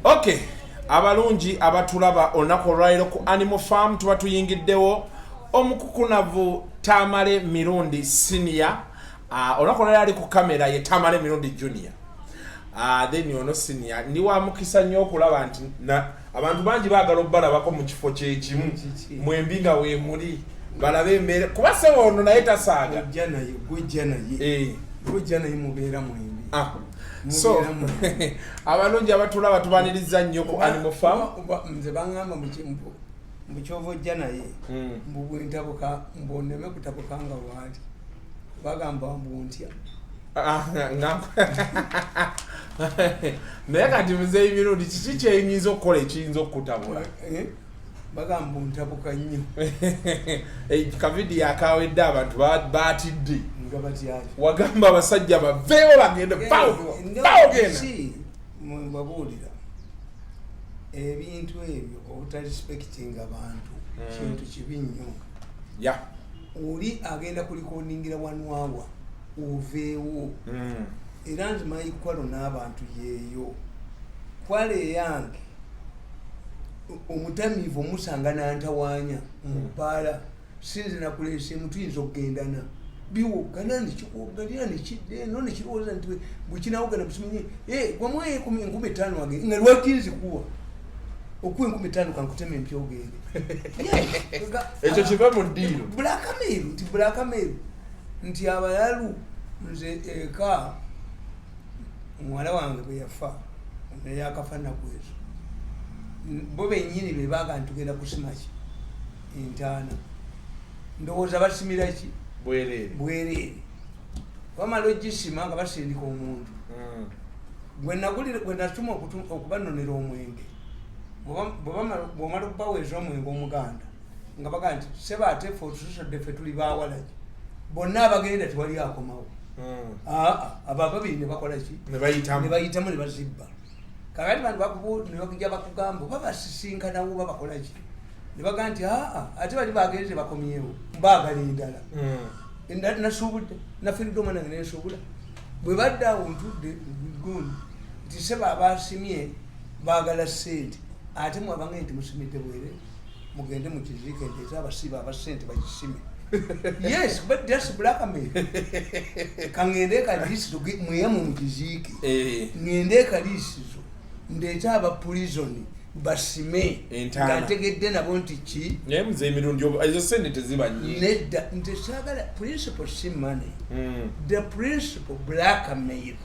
Okay, abalungi abatulaba onako olwaliro ku Animal Farm tuba tuyingiddewo omukukunavu Tamale Mirundi Senior. Onako olwaliro ali ku kamera ye Tamale Mirundi Junior. Then ono Senior ndi wa mukisa nnyo okulaba nti abantu bangi baagala obbalabako mu kifo kyekimu mwembinga we muli balabe embeera kuba sewo ono naye tasaaga gujja naye mubeera mwembi. So abalungi abatulaba tubaniriza nnyo ku Animal Farm. Nze bangamba mu kyovo ojja naye mbubwentabuka mboneme kutabuka nga waali bagamba mbuntya naye kati muzeeyi Mirundi kiki kyeyinza okukola ekiyinza okukutabula? bagamba ntabuka nnyo. Kavidi akawedde abantu baatidde nga batyali wagamba abasajja baveewo bagende bawogenda mbabuulira ebintu ebyo obutalispektinga bantu kintu kibi nnyo. Oli agenda kulikodingira wanwawa oveewo era nti mayikwalo n'abantu yeeyo kwale yange omutamiivu omusanga n'antawaanya mu bbaala sinze nakuleese mutuyinza okugendana biwogana nekikuwoganira nekidde no nekirowooza nti bwekinawogana busimenye gwamwaye 15,000 wage nga lwakinzikuwa okuwa 15,000 kankutema empya ogende ekyo kiva mu ddiiro bulakameeru nti bulakameeru nti abalalu nze eka omuwala wange bwe yafa naye akafa nakwezo bo bennyini be baaga ntugenda kusimaki entaana ndowooza basimira ki bwereere bamala ogisima nga basindika omuntu gwe natuma okubanonera omwenge bwomala okubaweeza omwenge omuganda nga baga nti seba ate fe otusosodde ffe tuli bawalaki bonna abagenda tewali akomawo abo ababiri ne bakola ki ne bayitamu ne bazibba kakati bantu nebakujja bakugamba oba basisinkanawo oba bakola ki ne baga nti ate bali bagenze bakomyewo baagala endala nasuubudde nafiridde omwana nange nensuubula bwe badde awo ntudde gundi nti seba abasimye baagala ssente ate mwabanga nti musimidde bwere mugende mukiziike nteeza abasiba abasente bakisime. Yes, but that's blackmail. Kangende kalisizo muyemu mukiziike ngende kalisizo ndeeta aba prison basime ngategedde nabo nti ki naye muzeeyi Mirundi ezo sente teziba nnyo nedda nti saagala principle si money the principle blackmail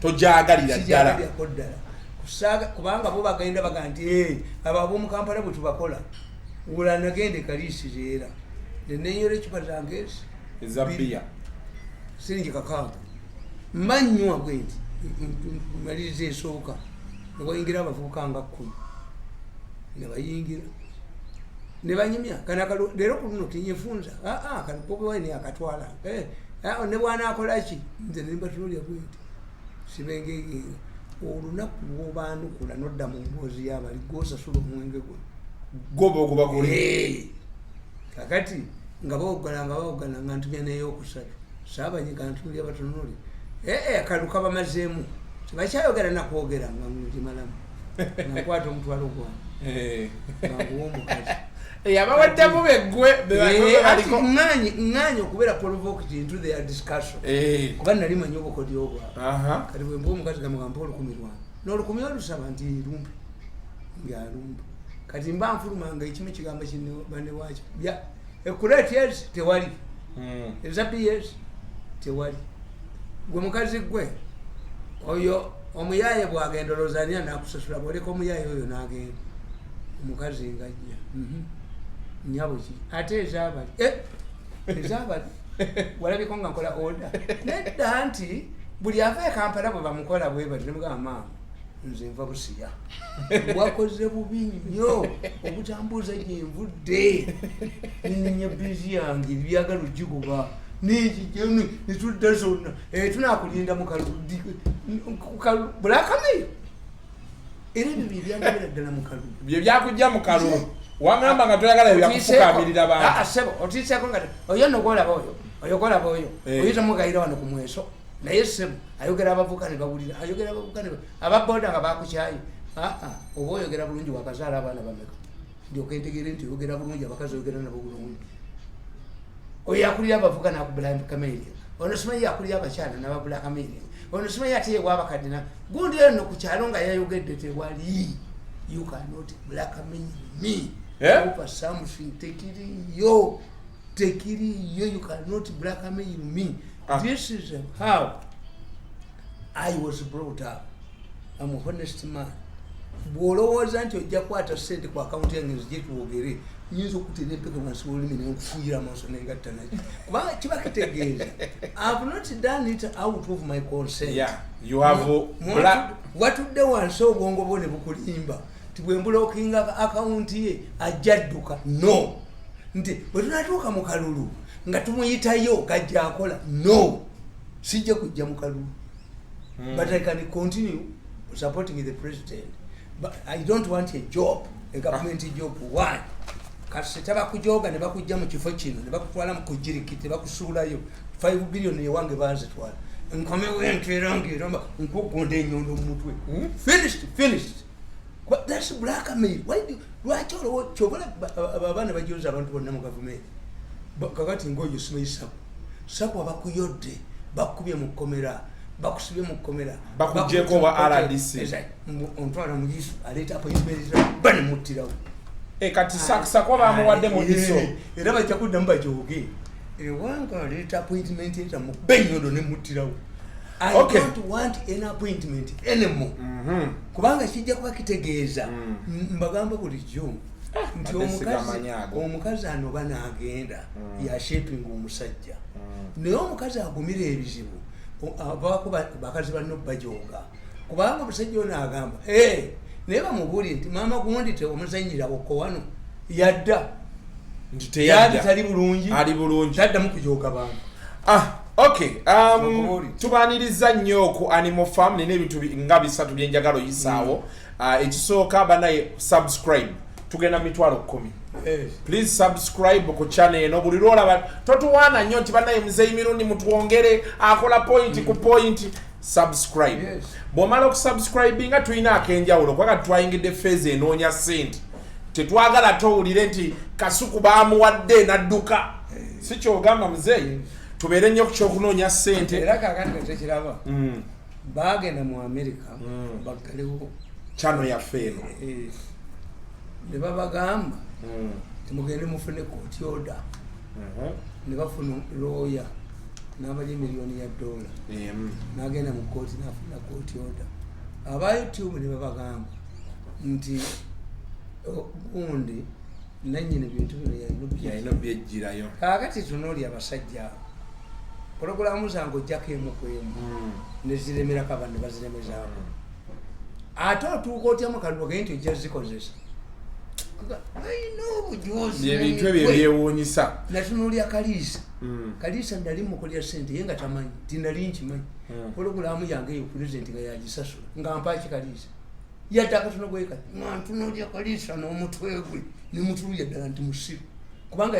tojagalira ddala kubanga bo bagenda baga nti abo ab'omu Kampala bwe tubakola wula nagende kalisizo era nenyora ecupa zange ezabbiya siringi kakaaga manywa bwe nti maliriza esooka nebayingira abavubuka nga 10 nebayingira nebanyumya kanakalo leero ku luno tinyefunza kanopobewaine akatwala ne bwana akolaki nze nembatulolya bwe nti sibengegenga olunaku lwobaanukula nodda mu mboozi y'abali gwosasula omwenge gwe goba ogubaguli kakati nga bawogana nga ntumya n'eyokusatu saabanyiga ntumulya batonole akaluka bamazeemu tebakyayogera nakwogera nga mukimalamu nakwata omutwalo gwange nanguwa omukazi abawaddemu beggwe ŋŋaanyi okubeera provoked into their discussion kuba nali manyi obukodyo obwabwe kati bwemba omukazi gamugamba olukumi lwange n'olukumi olusaba nti lumbe ngalumbe kati mba nfulumanga ekimu kigamba kinne wakyo ekureti yes tewali ezabi yes tewali gwe mukazi gwe oyo omuyaye bwagenda olozania nakusasula bwoleka omuyaye oyo nagenda omukazi ngajja nyabo ki ate ezabali ezabali walabiko nga nkola order nedda nti buli ava e Kampala bwe bamukola bwe bati nemugamba maama nze nva busiya bwakoze bubi nnyo obutambuuza gyenvudde nenya bizi yange byagala ojiguba nikijemu nitudda zonna tunakulinda bulakame era ebyo byebyagabira ddala mukalu bye byakujja mukalu wangamba nga toyagala byakufukamirira bantu sebo otiiseko nga oyo nogolaba oyo golaba oyo oyita mugayira wano ku mweso naye sebo ayogera abavuka ne bawulira ayogera abavuka ne ababoda nga bakukyayi oba oyogera bulungi wakazaala abaana bameka ndyoka entegere nti oyogera bulungi abakazi oyogera nabo bulungi oyo yakulira abavuga nakubula kamere ono simanyi yakulira abakyala nababula kamere ono simanyi ate yewa abakadde na gundi eno ku kyalo nga yayogedde tewali you cannot blackmail me over something tekiriyo you cannot blackmail me. This is how I was brought up. I'm a honest man. Bwolowooza nti ojja kwata ssente ku akawunti yange nzije tuwogere nyinza okutera empeka wansi w'olulimi nenkufuuyira amaaso nengatta nakyo kubanga kiba kitegeeza I've not done it out of my consent. Yeah, you have watudde wansi obwongo bwo ne bukulimba nti bwe mbulookinga akawunti ye ajja adduka no nti bwe tunatuuka mu kalulu nga tumuyitayo gajja akola no sijja kujja mu kalulu but I can continue supporting the president. But I don't want a job, a government job. Why? Kasi tabakujoga ne bakujja mu kifo kino ne bakutwala mu kujirikiti ne bakusuulayo 5 billion yewange bazitwala nkomewo entwerange ramba nkugonde enyondo mu mutwe finished. But that's blackmail. Why do lwaki olwo kyobola abaana bajoza abantu bonna mu government kakati ngoyo simayisa sako abakuyodde bakubye mu komera bakusibye mu komera bakujjeko wa RDC ontwala mu Yesu aleta appointment bane mutirawo kati sakwa bamuwadde mu diso era bajja kuddamu bajoge wanga aleta appointment eta mu benyondo ne mutirawo I don't want an appointment anymore. Kubanga kijja kuba kitegeeza mbagamba bulijjo nti omukazi ano banaagenda yashaping omusajja naye omukazi agumira ebizibu abaako bakazi banno bajoga kubanga omusajja ono agamba naye bamubuulire nti maama gundi teomuzanyira okko wano yadda nti teyadda tali bulungi ali bulungi taddamu kujoga bantu. Okay, tubaniriza nnyo ku Animal Farm nina ebintu nga bisatu byenjagala oyisaawo. Ekisooka banaye subscribe tugenda mitwalo 10. Please subscribe ku channel eno buli lwolaba totuwaana nnyo nti banaye Muzeeyi Mirundi mutuwongere akola point ku point subscribe. Bw'omala okusubscribinga tulina akenjawulo kubanga twayingidde phase enoonya ssente tetwagala towulire nti kasuku baamuwadde n'adduka si kyogamba Muzeeyi tubeere nnyo ku kyokunoonya ssente era kakati tekiraba baagenda mu America baggalewo channel yaffe eno ne babagamba timugende mufune court order ne bafuna lawyer n'abali miliyoni ya $, n'agenda mu kooti n'afuna court order. Aba YouTube ne babagamba nti gundi nannyini bintu bino yalina byejjirayo kakati tunooli abasajja Programu zange ojjako emu ku emu ne ziremerako abantu baziremezaako ate otuuka otya mu kalulu genti ojja zikozesa ayina obujozi ebintu ebyo byewuunyisa natunuulya Kaliisa nali mukolya ssente ye nga tamanyi tinali nkimanyi Programu yange eyo pulezidenti nga yagisasula nga mpaaki Kaliisa yadde akatono gweka nga ntunuulya Kaliisa n'omutwe gwe ne mutuluya ddala nti musiru kubanga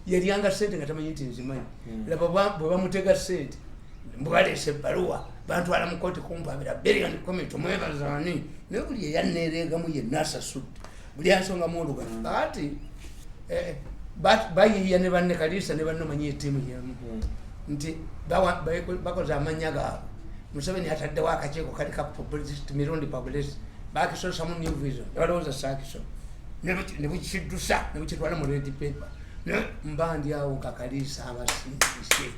yalyanga ssente nga tamanyi nti nzimanyi laba bwe bamutega ssente mbwaleese ebbaluwa bantwala mu kooti kumpabira billion comment omwebazaani naye buli eyanneereegamu yenna asasudde buli ansongamu olugano ati bayiiya ne banne Kaliisa ne banne manyi ettiimu yamu nti bakoze amannya gaabwe Museveni ataddewo akakiiko kali ka Mirundi Publicity bakisosamu New Vision balowooza saakiso ne bukiddusa ne bukitwala mu red paper mba ndi awo nga Kaliisa abasingise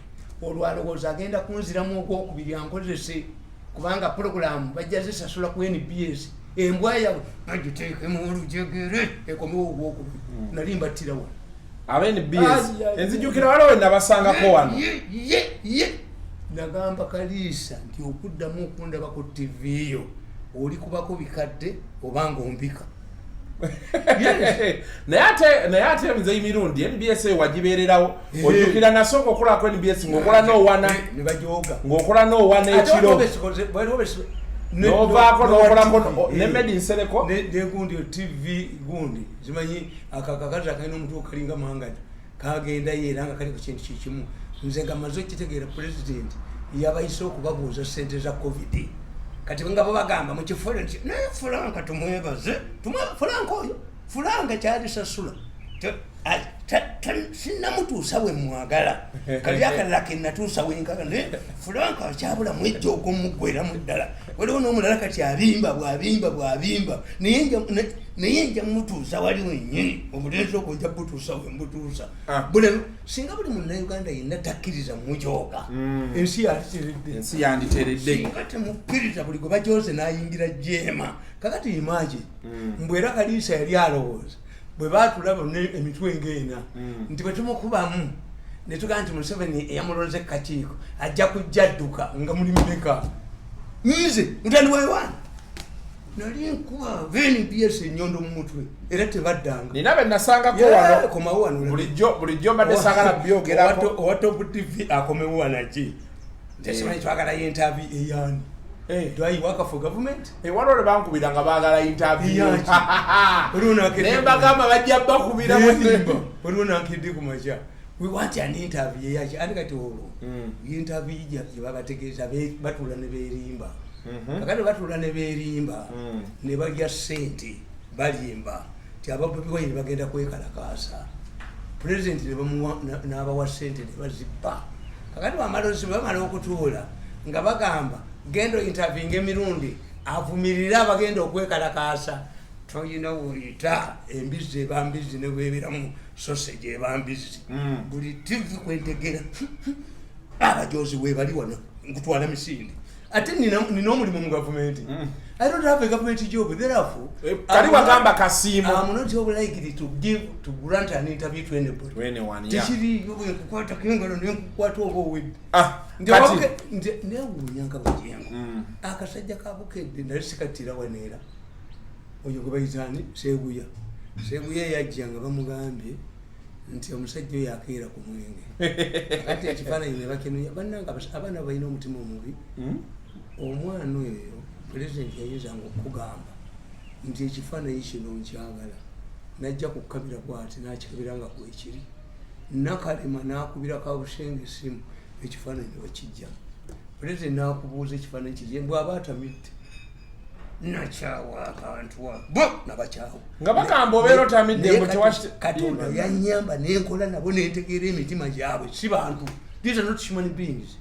olwalowooza agenda kunziramu ogwokubiri ankozese kubanga programu bajja zisasula ku NBS embwa yawe agiteekemu olujegere ekomewo ogwokubiri nali mbattirawo aba NBS enzijukira waliwo nabasangako wano nagamba Kaliisa nti okuddamu okundaba ku TV yo oli kubako bikadde obanga ombika naye ate Muzeeyi Mirundi NBS wagibeererawo ojjukira nasooka okulako NBS ng'okola n'owana ng'okola n'owana ekiro n'ovaako n'okolako ne Made in Sereko ne gundi TV gundi zimanyi akakakazi akalina omutwe okalinga mangada kagenda yeera nga kali ku kintu kikimu nze nga maze okitegeera pulezidenti yabayise okubabuuza ssente za COVID kati nga bagamba mu kifo nti naye Fulanka tumwebaze Fulanka oyo Fulanka kyali sasula sinnamutuusa bwe mwagala kali akalala ke natuusa wenkaga ne Fulanka kyabula mwejja ogw'omuggweramu ddala waliwo n'omulala kati bw'abimba naye nja mutuusa wali wennyini omulenzi ogwo nja butuusa we mbutuusa singa buli munnayuganda yenna takkiriza mujooga ensi yanditeredde singa temukkiriza buli gwe bajooze n'ayingira jeema kakati imagi mbwera kaliisa yali alowooza bwe baatulaba emitwe ng'ena nti bwe tumukubamu ne tugaa nti Museveni eyamulonze kakiiko ajja kujja adduka nga muli mmeka nze mutani wewaana nali nkuba VNBS ennyondo mu mutwe era tebaddanga nina be nasangako wano komawo wano bulijjo mbadde saagala byogerako owa Top TV akomewo wanaki tesimanyi twagala interview eyani do I work for government? Wano le bankubira nga baagala interview. Ne bagamba bajja bakubira mu oluna nkidde ku macha. We want an interview yachi andi kati olwo. Interview ya babategeeza batula ne berimba. Kakati batula ne berimba ne bajja sente balimba. Ti ababubi wayini bagenda kwekalakaasa. President ne bamuwa n'abawa sente ne bazibba. Kakati bamalozi bamala okutuula nga bagamba gendo interviewing emirundi avumirira abagenda okwekalakaasa toyina wulita embizi ebambizi ne bwebiramu sausage ebambizi buli TV kwentegera abajozi webali wano nkutwala misinde ate nina omulimu mu gavumenti. I don't have a government job, therefore kali wagamba kasimu I'm not obliged to grant an interview to anybody. Anyone, Tishiri kukwata kingalo nenkukwata obo wedi. Nde ne unyanga bajengo. Akasajja kabukedde nalisikatira wanera. Oyo gwe bayitani Seguya. Seguya yajjanga bamugambye nti omusajja oyo akeera ku mwenge. Kati ekifaananyi ne bakenuya bannanga abaana balina omutima omubi. Omwana oyo President yayizanga okugamba nti ekifaananyi kino nkyagala najja kukabira bwati nakikabiranga ku ekiri Nakalema nakubira Kabusenge esimu ekifaananyi wakijja President nakubuuza ekifaananyi kiri bw'aba atamidde nakyawa abantu bo nabakyawo nga bagamba obeera otamidde Katonda yannyamba nenkola nabo nentegeera emitima gyabwe si bantu. These are not human beings.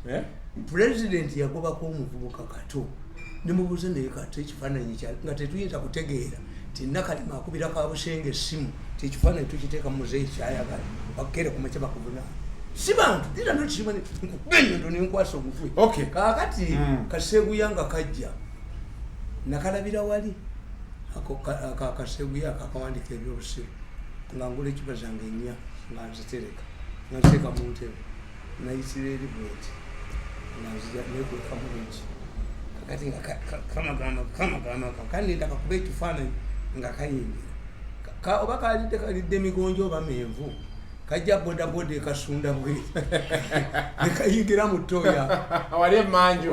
President yagobako omuvubuka kato nemubuuze naye kati ekifaananyi nga tetuyinza kutegeera ti Nakalema akubira Kabusenge esimu ti ekifaananyi tukiteeka muzeeyi kyayagala bakere ku makya bakubuna si bantu. These are not human benyondo nenkwasa omutwe kaakati Kaseguya nga kajja nakalabira wali Kaseguya kakawandika ebyobusiru nga ngula ekiba zange ennya nga nzitereka nga nziteeka mu ntebe nayisira eri bweti nga nzija nekweka mulungi kakati nga kamagamba kanenda kakuba ekifaananyi nga kayingira oba kalidde emigonjo oba menvu kajja bodaboda ekasunda bwe nekayingira mu ttoya wali emanju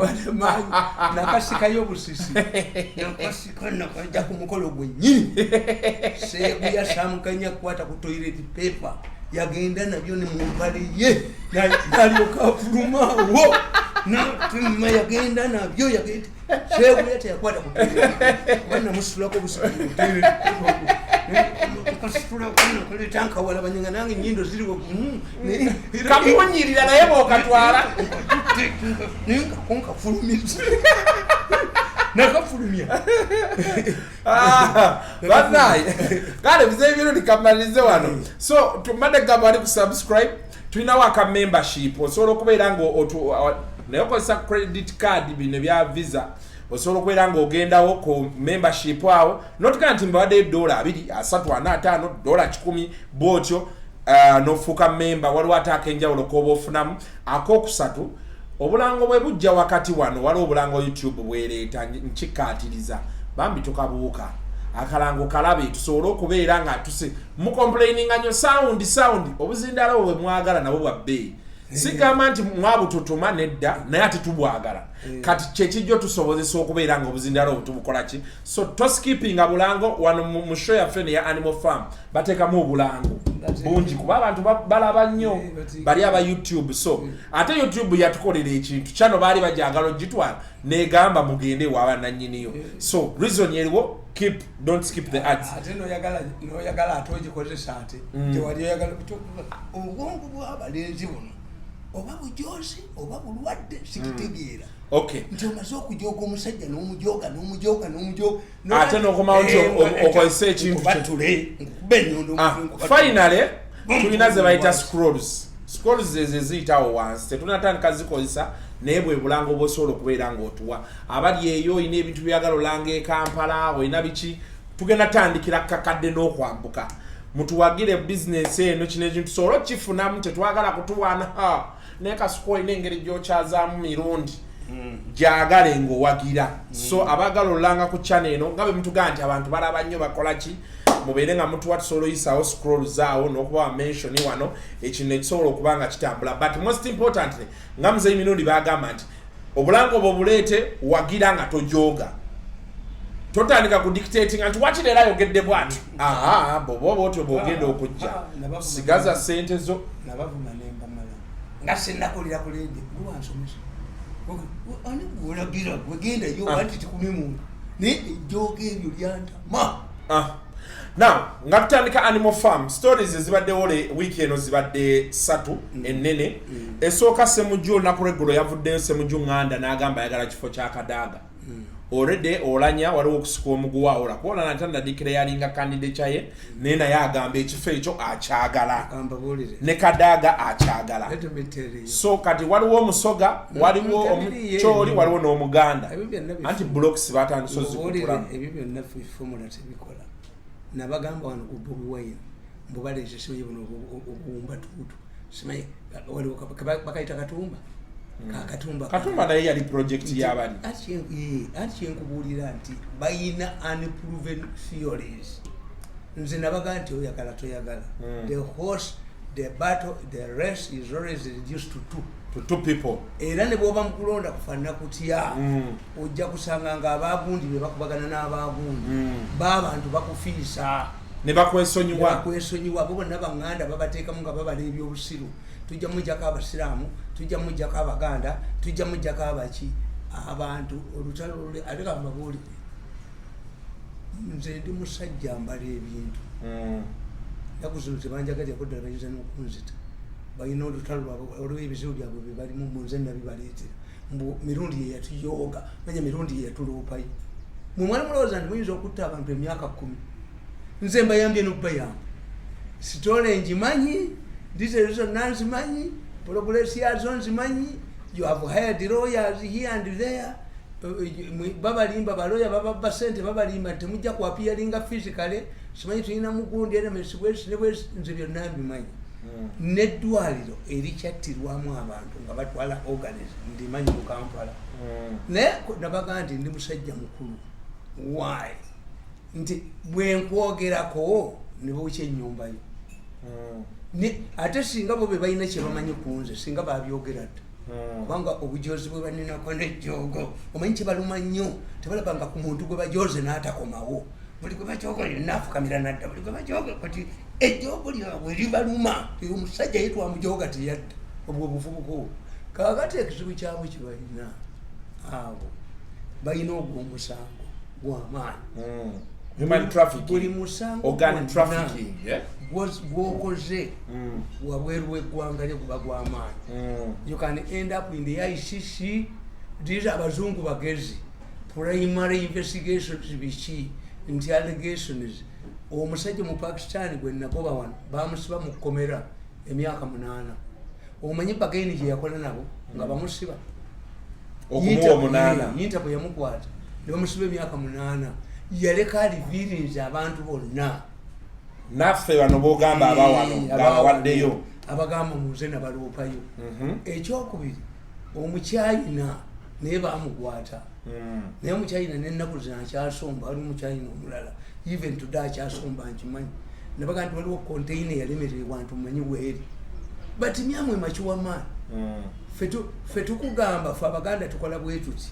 nakasikayo obusisi nakasika nakajja ku mukolo gwennyini Seguya samukanya kukwata ku toilet paper yagenda nabyo ne mu mpale ye nalyoka afulumawo natuma yagenda nabyo yagenda Seguya teyakwata ku bana musulako busiki kasitula kuno kulitanka wala banyanga nange nyindo ziriwo kamunyirira naye bokatwala ninga konka fulumiza nakafulumia banayi kale bize bino nikamalize wano so tumade gamba ali kusubscribe tulinawo aka membership osobola okubeera nga naye okozesa credit card bino bya visa osobola okubeera nga ogendawo ku membership awo notikana nti mbabadde $2 $3 $4 $10 bwotyo nofuuka member waliwo ate akenjawulo koba ofunamu akokusatu obulango bwe bujja wakati wano waliwo obulango YouTube bwereeta nkikkaatiriza bambi tukabuuka akalango kalabe tusobole okubeera nga mucomplaininga nyo sound obuzindalo bwe mwagala nabo bwa bbeeyi sigamba nti mwabututuma nedda naye ati tubwagala kati kyekijjo tusobozesa okubeera nga obuzindalo obutubukola ki so toskipinga bulango wano mu show yaffe ne ya Animal Farm bateekamu obulango bungi kuba abantu balaba nnyo bali aba YouTube so ate YouTube yatukolera ekintu kyano baali bajagala ogitwala negamba mugende waba nannyiniyo so reason yeriwo keep don't skip the ads ate no yagala atogikozesa ate tewali yagala obwongo bw'abalenzi buno oba bujosi oba bulwadde sikitegeera okay nti omaze okujooga omusajja n'omujooga ate n'okomawo nti okozesa ekintu finally tulina ze bayita scrolls ze ziyitawo wansi tetunatandika zikozesa naye bwe bulango bw'osobola okubeera ng'otuwa abali eyo olina ebintu byagala olanga e Kampala olina biki tugenda tandikira kakadde n'okwambuka mutuwagire business eno kino ekintu tusobola kifunamu tetwagala kutuwaana naye kasiko olina engeri gy'okyazaamu mirundi gyagale ng'owagira so abagala olanga ku channel eno nga bwe mutugaa nti abantu balaba nnyo bakola ki mubeere nga mutuwa tusobola oyisaawo scrolls zaawo n'okuba mention wano ekintu ekisobola okuba nga kitambula but most importantly nga muzeyi mirundi bagamba nti obulango obwo buleete wagira nga tojooga totandika ku dictating nti wakireera ayogedde bwati boba otyo bwogenda okujja sigaza sente zo nabavuma nembamala nga sennakolera ku leedi gwansomesa olagira wegenda yo wanti tikumi muntu naye ejjooga ebyo lyantama now nga tutandika Animal Farm stories zibaddewo wiiki eno zibadde 3 ennene esooka Ssemujju olunaku lw'eggulo yavuddeyo Ssemujju Nganda n'agamba ayagala kifo kya Kadaaga already olanya waliwo okusika omuguwa olakuona natandadikira yalinga candidate ye naye naye agamba ekifo ekyo akyagala ne Kadaaga akyagala so kati waliwo omusoga waliwo omukyoli waliwo n'omuganda anti blocks batandise ozikutulamu ebyo byonna formula tebikola nabagamba wano ku Bobi Wine mbubaleese simanyi buno obuwumba tuutu simanyi waliwo bakayita katumba naye yali project y'abali ati yenkubuulira nti bayina unproven theories nze nabaga nti oyagala toyagala the battle the race is always reduced to two people era ne bwoba mukulonda kufaanana kutya ojja kusanga nga abagundi be bakubagana n'abagundi b'abantu bakufiisa ne bakwesonyiwa bo bonna baŋŋanda babateekamu nga babala ebyobusiru tujja mujjako abasiraamu tujja mujjako abaganda tujja mujjako abaki abantu olutalo lule ate kambabuulire nze ndi musajja mbala ebintu yakuzino tebanjagalya kuddala bayinza n'okunzita balina olutalo lwabwe olwo ebizibu byabwe bye balimu munze nabibaleetera mbu mirundi ye yatuyooga manya mirundi ye yatuluupayo mumwana mulowooza nti muyinza okutta abantu emyaka 10 nze mbayambye n'okubayamba sitole ngimanyi details nanzimanyi progress yazo nzimanyi you have hired lawyers here and there babalimba baloya baba sente babalimba temujja ku appearinga physically simanyi tulina mugundi elements west nze byonna mbimanyi n'eddwaliro erikyattirwamu abantu nga batwala organs ndimanyi mu Kampala naye nabaga nti ndi musajja mukulu why nti bwenkwogerako ne bawukya ennyumba yo ate singa bo be balina kye bamanyi ku nze singa babyogera dda kubanga obujozi bwe baninako n'ejjoogo omanyi kye baluma nnyo tebalabanga ku muntu gwe bajoze n'atakomawo buli gwe bajooga yonna afukamira nadda buli gwe bajooga kati ejjoogo lyabwe libaluma omusajja ye twamujooga teyadda obwo buvubuko kakati ekizibu kyabwe kye balina abo balina ogw'omusango gw'amaanyi human trafficking buli musango organ trafficking gwokoze wabweru w'eggwanga lye guba gw'amaanyi you can end up in the ICC these abazungu bagezi primary investigations biki nti allegations omusajja mu Pakistan gwe nagoba wano bamusiba mu kkomera emyaka 8 omanyi bageni gye yakola nabo nga bamusiba okumuwa 8 yintapo yamukwata ne bamusiba emyaka 8 yaleka aliviirinze abantu bonna naffe bano bogamba abawano ngabawaddeyo abagamba muze nabaloopayo ekyokubiri omukyayina naye bamugwata naye omukyayina n'ennaku zino akyasomba waliwo omukyayina omulala even today akyasomba nkimanyi nabaga nti waliwo container yalemererwa nti mumanyi weeri but myamwe machuwa man fetu kugamba fa abaganda tukola bwetuti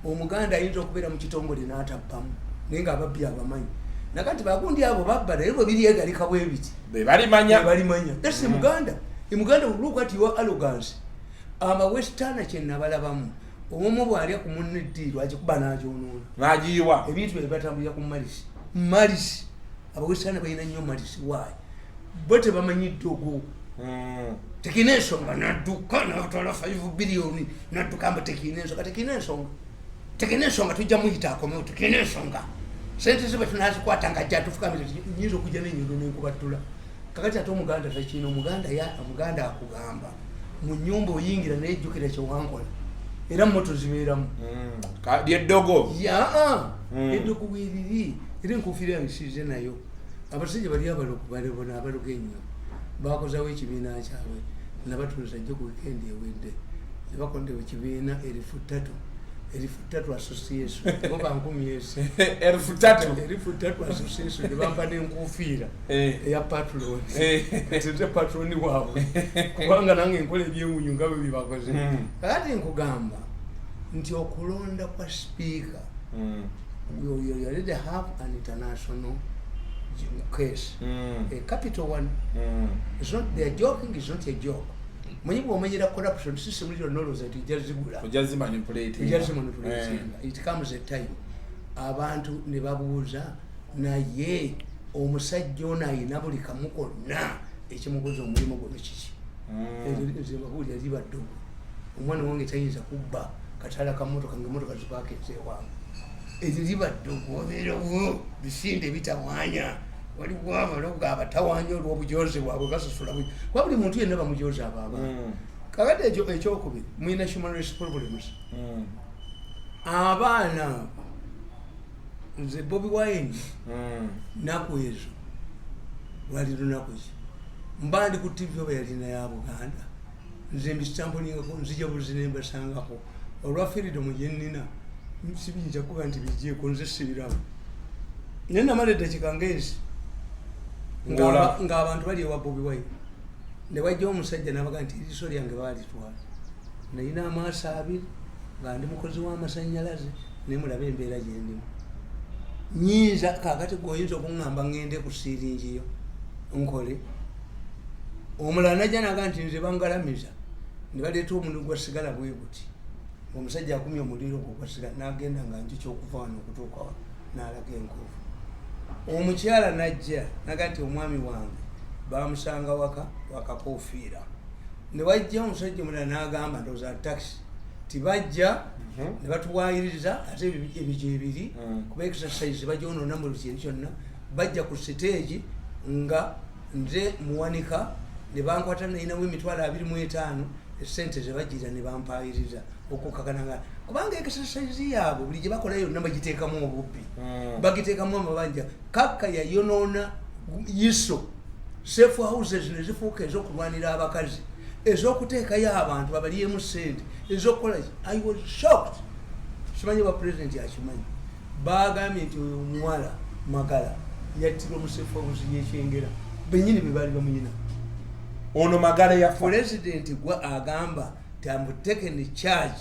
omuganda ayinza okubeera mu kitongole n'atappamu naye nga ababbi abamanyi nakati bagundi abo babba naye bwe biri egalika bwe biti balimanya that's muganda look at your arrogance western kyenabalabamu omumu bwalya ku munne eddiirwa agikuba n'agyonoona n'agiyiwa ebintu bye batambulira ku malisi abawestern balina nnyo malisi waayi bo tebamanyi ddogo tekina ensonga nadduka natwala 5 biliyoni nadduka mba tekina ensonga tujja muyita akomewo tekina ensonga sente zibe tunazikwata nga ajja tufukamira nyinza okujja n'enyondo n'enkubattula kakati ate omuganda takina omuganda akugamba mu nnyumba oyingira naye ejjukira kyewankola era moto zibeeramu lyeddogo eddogo weeriri era enkufiira yange siize nayo abasajja bali abalokubaleona abaloga ennyo bakozawo ekibiina kyabwe nabatuuza jjo ku wikendi ewedde nebakondewo ekibiina 3,000 association oba 10,000 association nebampa n'enkufiira eya patron nze patroni waabwe kubanga nange enkola ebyewunyu nga bwe bibakoze kakati nkugamba nti okulonda kwa speaker you already have an international case a capital one it's not they're joking, it's not a joke. Mwenye bw'omanyira corruption system lyo noloza nti jazigula just manipulate it comes a time abantu ne babuuza naye omusajja ono ayina buli kamu konna ekimukoze omulimu gwe kiki ebabuulira liba ddogo omwana wange tayinza kubba katala kamotoka ngaemotoka zipakinze ewange eryo liba ddogo obeerawo bisinde bitawanya waliwo abaloga abatawanya olw'obujozi bwabwe basasula kuba buli muntu yenna bamujozi abaaba kakati ekyokubiri mwina human rights problems abaana nze Bobi Wine naku ezo lwali lunaku ki mba ndi ku TV oba yalina ya Buganda nze mbisampolingako nzija buzi nembasangako olwa freedom gyennina sibiyinza kuba nti bigyeko nze sibiramu naye namala eddakiika ng'ezi ng'abantu bali ewa Bobi Wine ne bajja omusajja nabaga nti eriiso lyange baalitwala nalina amaaso abiri nga ndi mukozi w'amasannyalaze naye mulabe embeera gyendimu nyinza kakati goyinza okuŋŋamba ŋŋende ku siiringiyo nkole omulala najja naga nti nze bangalamiza ne baleeta omuntu gwasigala bwe buti omusajja akumya omuliro gwo gwasigala n'agenda nga nju kyokuva wano okutuuka wa n'alaga enkovu omukyala najja naga nti omwami wange bamusanga wakakofiira ne wajja omusajja omulala n'agamba ndowooza taxi tibajja ne batuwayiriza ate ebijjo ebiri kuba exercise bagyonoona mu kintu kyonna bajja ku siteegi nga nze muwanika ne bankwata nayinawo emitwalo 25 esente zebajjira ne bampayiriza okukakananga kubanga exercise yaabwe buli gye bakola yonna bagiteekamu obubbi bagiteekamu amabanja kakka yayonoona yiso safe houses ne zifuuka ez'okulwanira abakazi ez'okuteekayo abantu babalyemu sente ez'okukola I was shocked. Simanyi wa president akimanyi bagambye nti oyo omuwala Magala yattirwa mu safe house y'ekyengera bennyini be baali bamuyina ono Magala yafa president gwa agamba ti I'm taken charge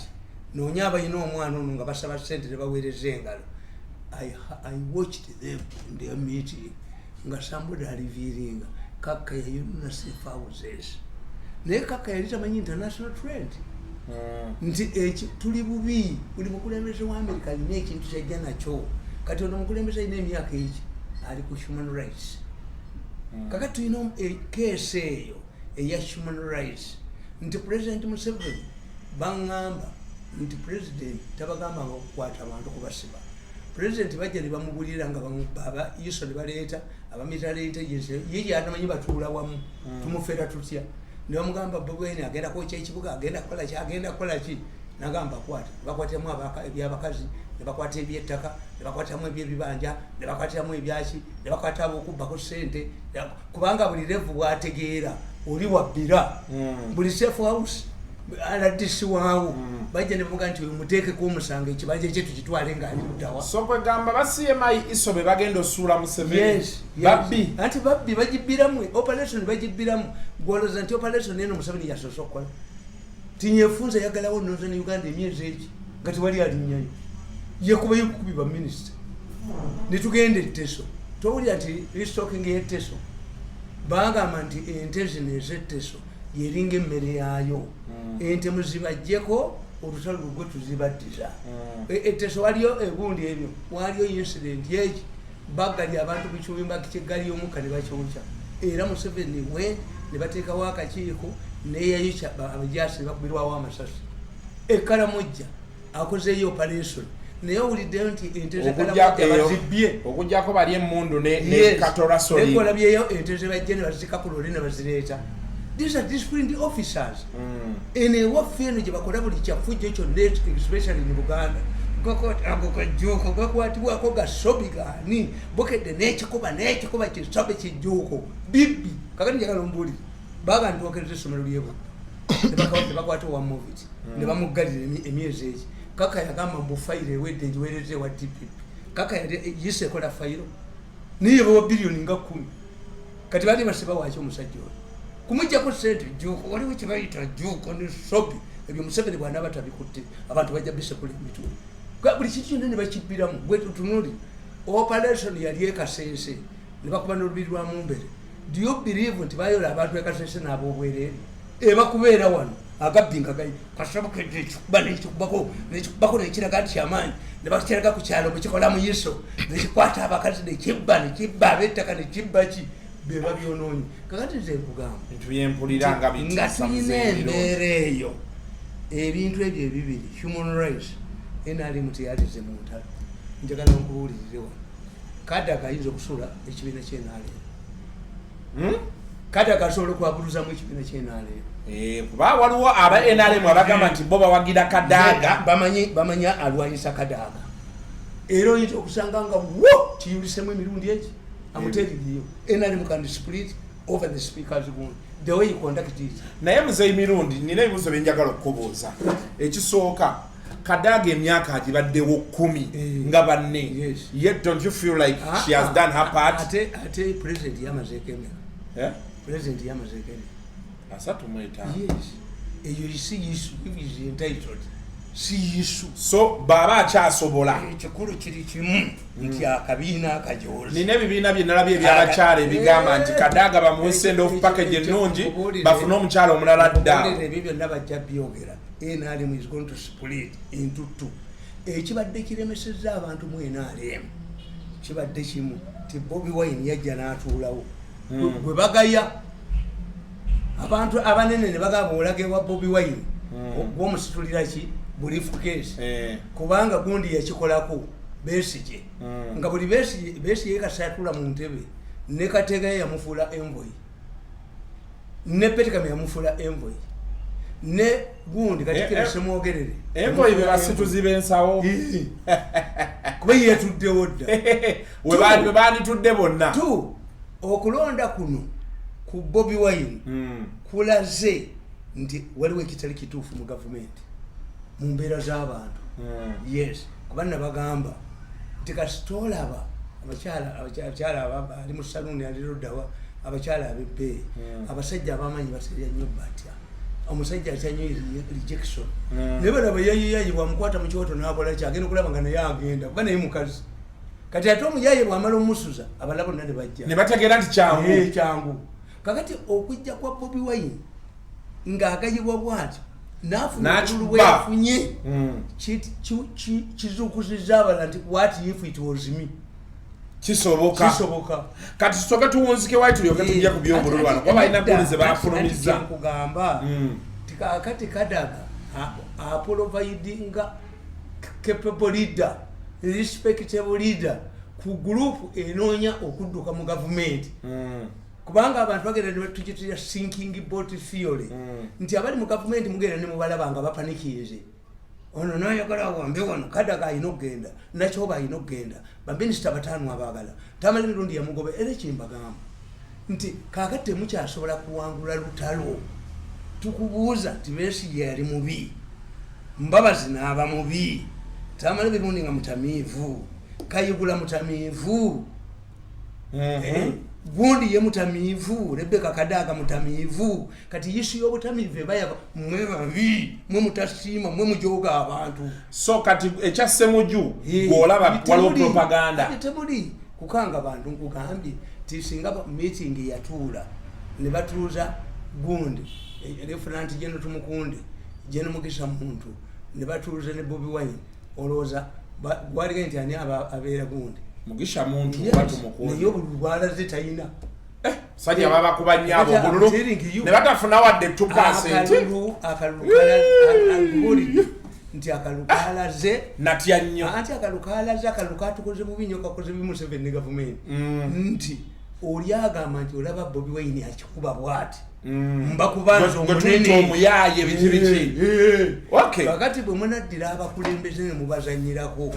noonya abayina omwana ono nga basaba sente ne baweereza engalo. I watched them in their meeting nga somebody aliviiringa kakka yayonona safe houses naye kakka yali tamanyi international trend nti tuli bubi buli mukulembeze wa America alina ekintu kyajja nakyo kati ono mukulembeze alina emyaka eki ali ku human rights kakati tulina case eyo eya human rights nti president Museveni baŋŋamba nti president tabagamba nga okukwata abantu kubasiba president bajja ne bamubulira nga baba iso ne baleeta abamilitary intelligence ye yatamanyi batuula wamu tumufera tutya ne bamugamba Bobi Wine agenda kwokya ekibuga agenda kukola ki nagamba kwata bakwatamu ebyabakazi ne bakwata ebyettaka ne bakwatamu ebyebibanja ne bakwatamu ebyaki ne bakwata abokubbako sente kubanga buli levu bwategeera oli wabbira buli safe house aladisi waawo bajja ne bavuga nti muteekeko omusango ekibanja kye tukitwale ng'ali muddawa. So kwegamba ba CMI isobe bagenda osuula Museveni. Yes, babbi anti babbi bagibbiramu operation bagibbiramu gwoloza nti operation eno Museveni yasoose okukola tinyefunza yagalawo Northern Uganda emyezi egi nga tewali alinnyayo yekuba yekukubi ba minisita ne tugenda etteso towulira nti restocking y'etteso bagamba nti ente zino ez'etteso yeringa emmere yaayo ente muzibajjeko olutalo lugwe tuzibaddiza etteso waliyo egundi ebyo waliyo incident yeki bagali abantu kukiwimba kigali omukka ne bakyokya era Museveni we ne bateekawo akakiiko neyayo abajasi bakubirwawo amasasi Ekkaramojja akozeeyo operation naye owuliddeyo nti ente z'Ekkaramojja bazibbye okugjako bali emmundu ne Katola Soli nekolabyeyo ente zebajje ne bazika ku lole ne bazireeta. These are disciplined officers. Ewaffe eno gye bakola buli kyafujjo kyonna especially in Buganda ako kajuuko gakwatibwako gasobi gaani bokedde n'ekikuba kisobe kijjuuko bibbi kakati njagala ombuulire baga ndiokereza essomero lyebo ne bakwata owa movit ne bamuggalira emyezi egi kaka yagamba mbu fayiro ewedde ngiweereze ewa DPP kaka yise ekola fayiro niye bawa biliyoni nga 10 kati baali basiba waki omusajja oyo kumujjako sente juuko waliwo kyebayita juuko ne sobi ebyo Museveni bw'anaaba tabikutte abantu bajja bisekula emitwe buli kintu kyonna ne bakibbiramu bwe tutunuli operation yali ekasense ne bakuba n'olubiri lwa Mumbere. Do you believe nti bayola abantu ekasense n'ab'obwereere ebakubeera wano agabbi nga gali kasobokedde ekikuba nekikubako nekiraga nti kyamaanyi ne bakiteraga ku kyalo mukikola mu yiso nekikwata abakazi nekibba ab'ettaka nekibba ki beba byonoonyi kakati nze nkugamba ntuyempulira nga tulina embeera eyo ebintu ebyo ebibiri human rights NRM teyalize mu ntalo njagala nkubuulirire wano Kadaga ayinza okusula ekibiina ky'NRM Kadaga asobola okwabuluzamu ekibiina ky'NRM kuba waliwo aba NRM abagamba nti bo bawagira Kadaga bamanya alwanyisa Kadaga era oyinza okusanga nga wo kiyulisemu emirundi egi amuteririyo NRM can split over the speakers room the way you conduct it. Naye muzeyi mirundi nina ebibuuzo bye njagala okubuuza. Ekisooka Kadaga emyaka agibaddewo 10 nga banne. Yet don't you feel like she has done her part? Ate president yamazeeko emeka. President yamazeeko emeka. Asatu mweta. Yes. Eyo si issue is entitled. Si issue. So baba akyasobola. Ekikulu kiri kimu nti akabiina akajoozi. Nina ebibiina bye nalabye ebyabakyala ebigamba nti Kadaga bamuwe send off package ennungi bafune omukyala omulala dda. Ebyo byonna bajja byogera. NRM is going to split into two. Ekibadde kiremesezza abantu mu NRM kibadde kimu ti Bobi Wine yajja n'atuulawo gwe bagaya abantu abanene ne bagamba olage wa Bobi Wine gwomusitulira ki briefcase kubanga gundi yakikolako Besigye nga buli Besigye kasatula mu ntebe ne Katega yamufuula envoy ne Petekame yamufuula envoy ne gundi katikira semwogerere envoy be basituzi bensawo kuba yetuddewo dda we bani tudde bonna tu okulonda kuno ku Bobi Wine kulaze nti waliwo ekitali kituufu mu gavumenti mu mbeera z'abantu. Yes kuba nabagamba nti kasitolaba abakyala ali mu saluni aliroddawa abakyala abebbeeyi abasajja abamanyi baserya nnyo batya omusajja akyanyo rejection naye balaba yayiyayi bwamukwata mu kyoto n'akola ki agenda okulaba nga naye agenda kuba naye mukazi kati ate omuyaye bwamala omusuza abalala bonna ne bajja ne bategeera nti kyangu kakati okujja kwa Bobi Wine ng'agayibwa bw'atyo n'afuna bweyafunye kizuukuzizza abala nti what if it was me. Kisoboka kati tusoke tuwunzike wayi tulyoke tujja ku by'obululu wano kuba balina poliisi bafulumizza nkugamba tikakati Kadaga aprovidinga capable leader respectable leader ku group enoonya okudduka mu gavumenti kubanga abantu bagenda ne tukitira sinking boat theory nti abali mu gavumenti mugenda ne mubalaba nga bapanikize ono nayagala wambe wano Kadaga ayina okugenda nakyoba ayina okugenda baminisita bataano abagala tamala emirundi yamugobe era kimbagamba nti kakati temukyasobola kuwangula lutalo tukubuuza nti Besigye yali mubi, Mbabazi n'aba mubi, Tamale Birungi nga mutamiivu, Kayigula mutamiivu, Gundi ye mutamiivu, Rebecca Kadaga mutamiivu, kati yisu y'obutamiivu ebaya mwe babi, mwe mutasiima, mwe mujoga abantu. So kati ekyasemuju gw'olaba waliwo propaganda. Tebuli kukanga abantu nkugambye ti singa meeting yatuula ne batuuza Gundi Lieutenant General Tumukunde General Mugisha Muntu ne batuuza ne Bobi Wine olowooza gwaliga nti ani abeera Gundi Mugisha Muntu batu Mukunde naye obulwala zitayina sajja baba kubanyabo bululu ne batafuna wadde 2% akalulu nti akalukalaze natya nnyo anti akalukalaze akalukatukoze mu binyo kakoze bimu 7 government nti oli agamba nti olaba Bobi Wine akikuba bwati mbakubanza omunene omuyaye bikibiki okay wakati bwe munaddira abakulembeze ne mubazanyirako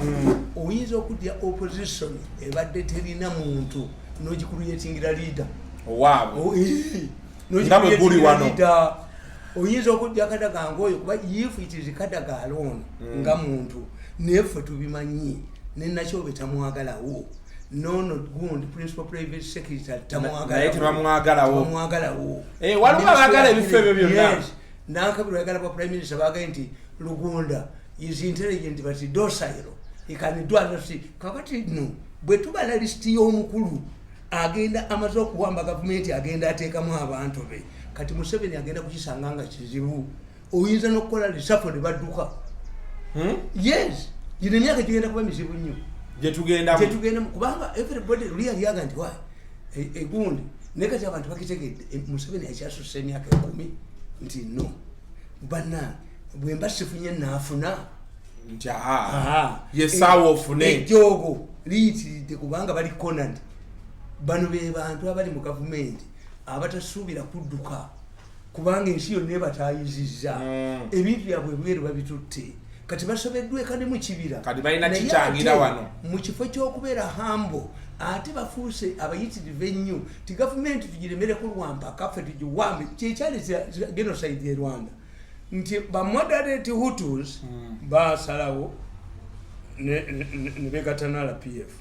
oyinza okudya opposition ebadde terina muntu n'ogikuluyetingira leader owabo n'ogikuluyetingira guli wano oyinza okudya Kadaga ngoyo kuba if it is Kadaga alone nga muntu nefe tubimanyi nenakyo betamwagalawo nono Gundi principal private secretary tamwagalawo waliwo abagala ebifo ebyo byonna nankabirwa yagala kwa prime minister bagaye nti Lugunda is intelligent but docile he can do anything kakati no bwe tubala list y'omukulu agenda amaze okuwamba government agenda ateekamu abantu be kati Museveni agenda kukisanga nga kizibu oyinza n'okukola lisafo ne badduka yes gino emyaka gigenda kuba mizibu nnyo jetugenda kubanga everybody really yaga nti wayi Gundi nekati abantu bakitegedde Museveni akyasusa emyaka 10 nti no bana bwemba sifunye naafuna nti yesawo ofune ejogo liitiridde kubanga bali konandi bano be bantu abali mu gavumenti abatasuubira kudduka kubanga ensi yonna ebatayizizza ebintu byabwe bweru babitutte kati basobeddwa ekane mu kibira kati balina kikyangira wano mu kifo ky'okubeera hambo ate bafuuse abayitirivu ennyo ti gavumenti tugiremereko lwampa kaffe tugiwambe kyekyali genocide e Rwanda nti bamoderate Hutus basalawo ne begatana RPF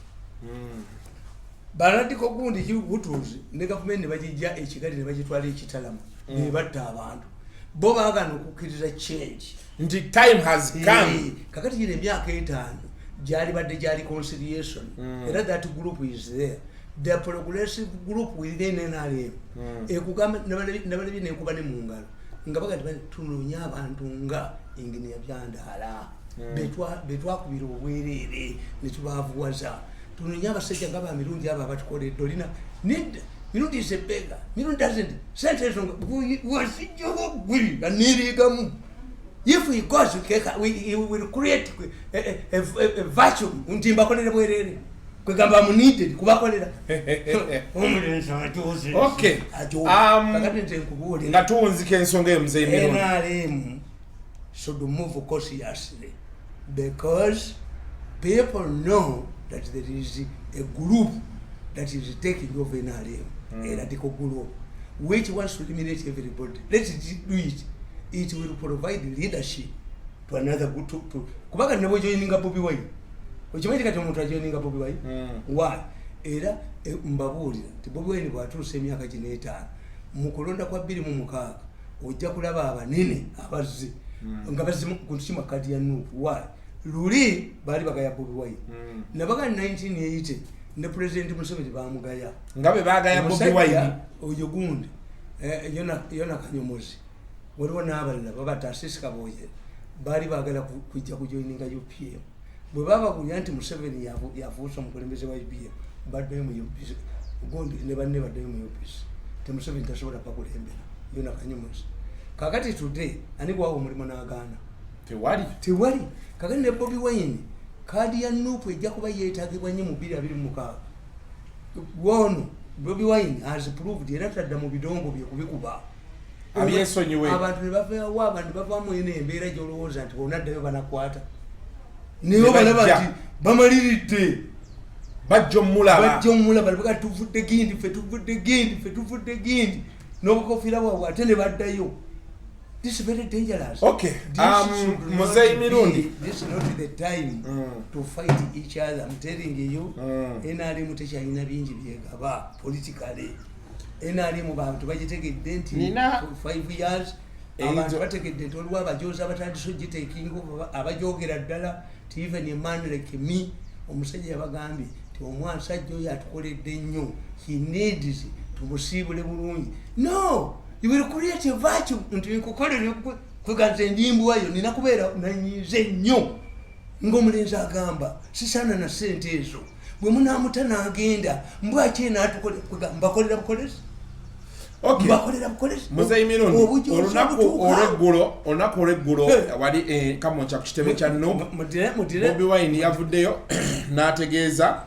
baladiko Gundi Hutus ne gavumenti ne bagijja ekigali ne bagitwala ekitalamu ne batta abantu bo baagana okukkiriza change nti time has come kakati gino emyaka 5 gyali badde gyali conciliation era that group is there the progressive group within NRM ekugamba nabalebi nekuba ne mu ngalo nga bagati tunoonya abantu nga Engineer Byandaala betwakubira obwereere ne tubavuwaza tunoonya abasajja nga ba Mirundi abo abatukoledde olina Mirundi is a beggar. Mirundi doesn't sentence was if we goes we will create a vacuum untimba kolera bwerere kwegamba mu needed kubakolera okay ngatunzike ensonga emuzee Mirundi NRM should move cautiously because people know that there is a group that is taking over NRM a radical group which wants to eliminate everybody. Let's do it. It will provide leadership to another group to kubanga nebo joininga Bobi Wine okimanyi kati omuntu ajoininga Bobi Wine why era mbabulira ti Bobi Wine bwatuuse emyaka 5 mu kulonda kwa 2006 ojja kulaba abanene abazze nga bazze ku nsima kadi ya Nuupu why luli bali bagaya Bobi Wine nabaga 1980 ne president Museveni bamugaya ngabe bagaya Bobi Wine oyo Gundi yona Kanyomozi waliwo n'abalala babatasisi Kaboye bali bagala kujja kujoininga UPM bwe baba kulya nti Museveni yafuusa omukulembeze wa UPM baddeyo mu UPC Gundi ne banne baddeyo mu UPC te Museveni tasobola pakulembera yona Kanyomozi kakati today ani gwawo omulimo n'agaana tewali kakati ne Bobi Wine kadi ya Nuupu ejja kuba yeetaagibwa nnyo mu 2026 wono Bobi Wine has proved era tadda mu bidongo bye kubikuba abyesonyiwe abantu ne bavaawo abantu bavaamu eno embeera gy'olowooza nti bonaddayo banakwata naye balaba nti bamaliridde bajja omulaba baka tuvudde gindi n'obukofiira bwabwe ate ne baddayo This is very dangerous. Okay. Muzei Mirundi. This is not the time to fight each other. I'm telling you, NRM mutekyalina bingi byegaba politically. NRM bantu bagitegedde nti 5 years. Abantu bategedde nti waliwo abajozi abatandise ogitaking over abajogera ddala ti even a man like me omusajja yabagambye ti omwasajja oyo atukoledde nnyo he needs tumusiibule bulungi. No, you will create a virtue nti nkukolere kuganza enjimbuwayo nina kubeera nanyize nnyo ng'omulenzi agamba sisaana na ssente ezo bwe munaamuta n'agenda mbwaki mbakolera bukolezi. Okay. Muzei Mirundi olunaku olweggulo wali kamonca ku kitebe kya no Bobi Wine yavuddeyo n'ategeeza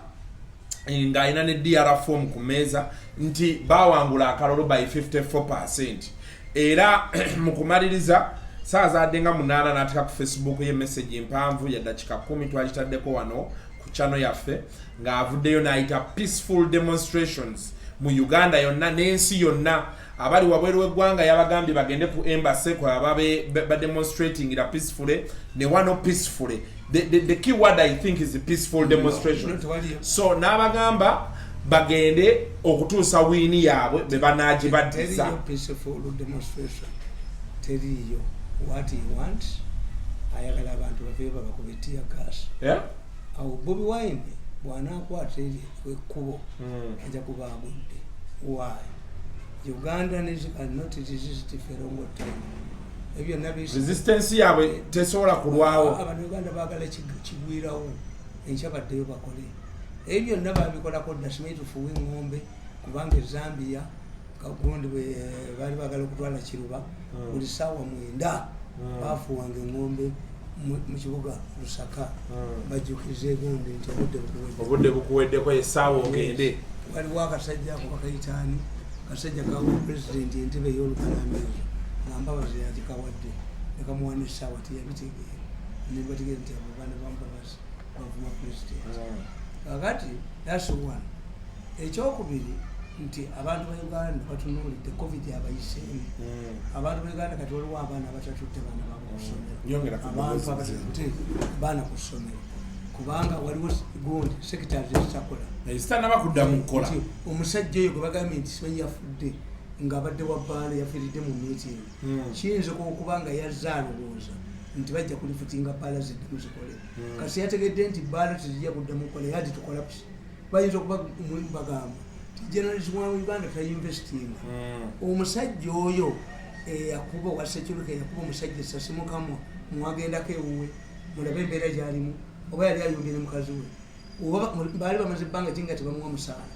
ng'alina ne DR form ku mmeeza nti bawangula akalolo by 54%. Era mu kumaliriza saa zadde nga 8 n'ateeka ku Facebook ye message empanvu ya dakika 10 twagitaddeko wano ku channel yaffe ng'avuddeyo n'ayita peaceful demonstrations mu Uganda yonna n'ensi yonna. Abali wabweru w'eggwanga yabagambye bagende ku embassy kwa ababe ba demonstrating ira peacefully ne wano peacefully. The key word I think is a peaceful demonstration. So n'abagamba bagende okutuusa wiini yaabwe be banaagibaddiza. Peaceful demonstration teriyo what he wants ayagala abantu baveba bakubitia gas. Yeah. Au Bobi Wine bw'anaakwata ekkubo ajja kubaagudde. Why? Ugandans cannot resist for a long time. Resistance yaabwe tesobola kulwawo. Abantu Uganda baagala kigwirawo enkyabaddeyo bakole. Ebyo byonna babikolako dda simanyitufu w'engombe kubanga Zambia kagundi baali baagala okutwala Kiruba buli ssaawa 9 baafuwanga engombe mu kibuga Lusaka bajjukiza egonde nti obudde bukuweddeko essaawa ogende. Waliwo akasajja ako bakayitaani kasajja kawa president entebe y'olukalambeezo ng'ambabazi yagikawadde nekamuwana essaawa teyabitegeera nebategeera nti abo baana bambabazi bavuma president. Kakati that's one. Ekyokubiri nti abantu ba Uganda batunuulidde covid abayiseemu. Abantu ba Uganda kati waliwo abaana abatatutte baana baabo ku ssomero. Abantu abatatutte baana ku ssomero kubanga waliwo gundi secretary zitakola Isitana bakudda mu kola. Omusajja oyo gwe bagambye nti simanyi yafudde ng'abadde wa bbaala yafiiridde mu meeting. Kiyinza okuba nga yazze alowooza nti bajja kulifutinga bbaala ziddamu zikole. Kasi yategedde nti bbaala tezijja kuddamu kukola yadi tukolapsi. Bayinza okuba bagamba ti generalism wa Uganda tayinvestinga. Omusajja oyo yakuba owa security yakuba omusajja essasi mukamwa mwagendako ewuwe mulabe embeera gy'alimu oba yali ayongere mukazi we. Baali bamaze ebbanga kinga tebamuwa musaala.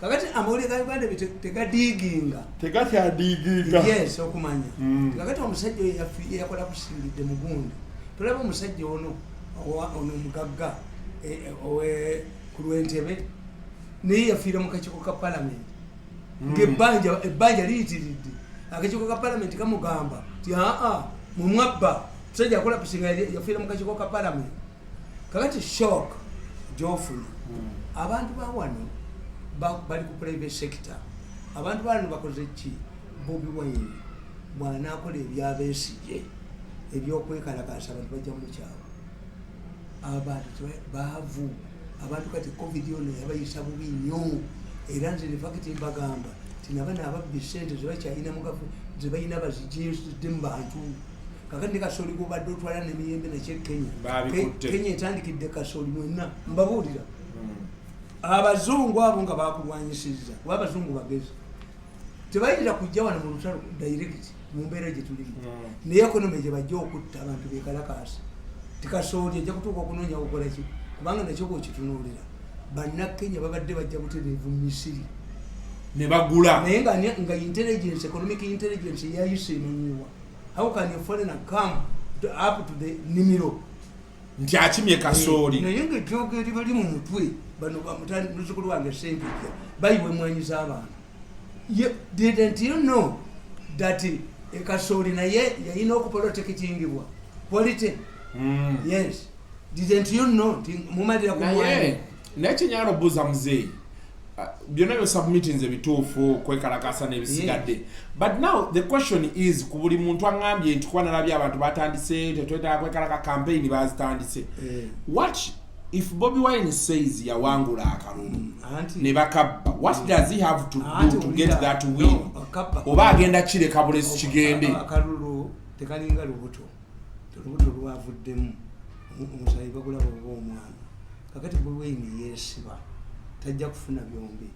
Kakati amawulire ga Uganda tegadiiginga. Tegakyadiiginga. Yes, okumanya. Kakati omusajja oyo yakola kusingidde mu gundi. Tulaba omusajja ono omugagga ku Lwentebe naye yafiira mu kakiiko ka palamenti. Ng'ebbanja liyitiridde. Akakiiko ka palamenti kamugamba ti mumwabba musajja akola kusinga yafiira mu kakiiko ka palamenti. Kakati shock gy'ofuna. Abantu ba wano bali ku private sector. Abantu bano bakoze ki? Bobi Wine bw'anaakola ebyabeesigye ebyokwekalakaasa abantu bajja mu kyalo. Abantu baavu. Abantu kati covid yona yabayisa bubi nnyo. Era nze ne fakiti mbagamba ti nabana ababbi ssente zebakyalina mugafu zebalina bazigyesidde mu bantu. Kakati kasooli gubadde otwala n'emiyembe nakye Kenya etandikidde kasooli mwenna mbabuulira. Abazungu abo nga bakulwanyisizza kuba abazungu bagezi tebayinza kujja wano mu lutalo direct mu mbeera gye tulimu. Naye ekonomi gye bajja okutta abantu beekalakaasa tikasooli ajja kutuuka okunoonya kukola ki kubanga nakyo bw'okitunuulira bannakenya babadde bajja butereevu mu Misiri ne bagula naye nga intelligence economic intelligence yayise emanyiwa. How can a foreigner come up to the nimiro nti akimye kasooli naye ng'ettooke eribali mu mutwe bano muzzukulu wange Sempijja bayiwa emmwanyi z'abantu. Didn't you know that kasooli naye yalina okuprotectingibwa polite? Yes. Didn't you know mumalira ku mwanyi naye kyenyala obuuza muzeeyi byonna byo submitting ebituufu kwekalakasa n'ebisigadde but now the question is ku buli muntu aŋŋambye nti kuba nalabye abantu batandise tetwetaaga kwekalaka campaign bazitandise what if Bobi Wine says yawangula akalulu ne bakabba what does he have to do to get that win oba agenda kireka bulesi kigende akalulu tekalinga lubuto lwavuddemu omusayi bagulaba oba omwana kakati Bobi Wine yeesiba tajja kufuna byombi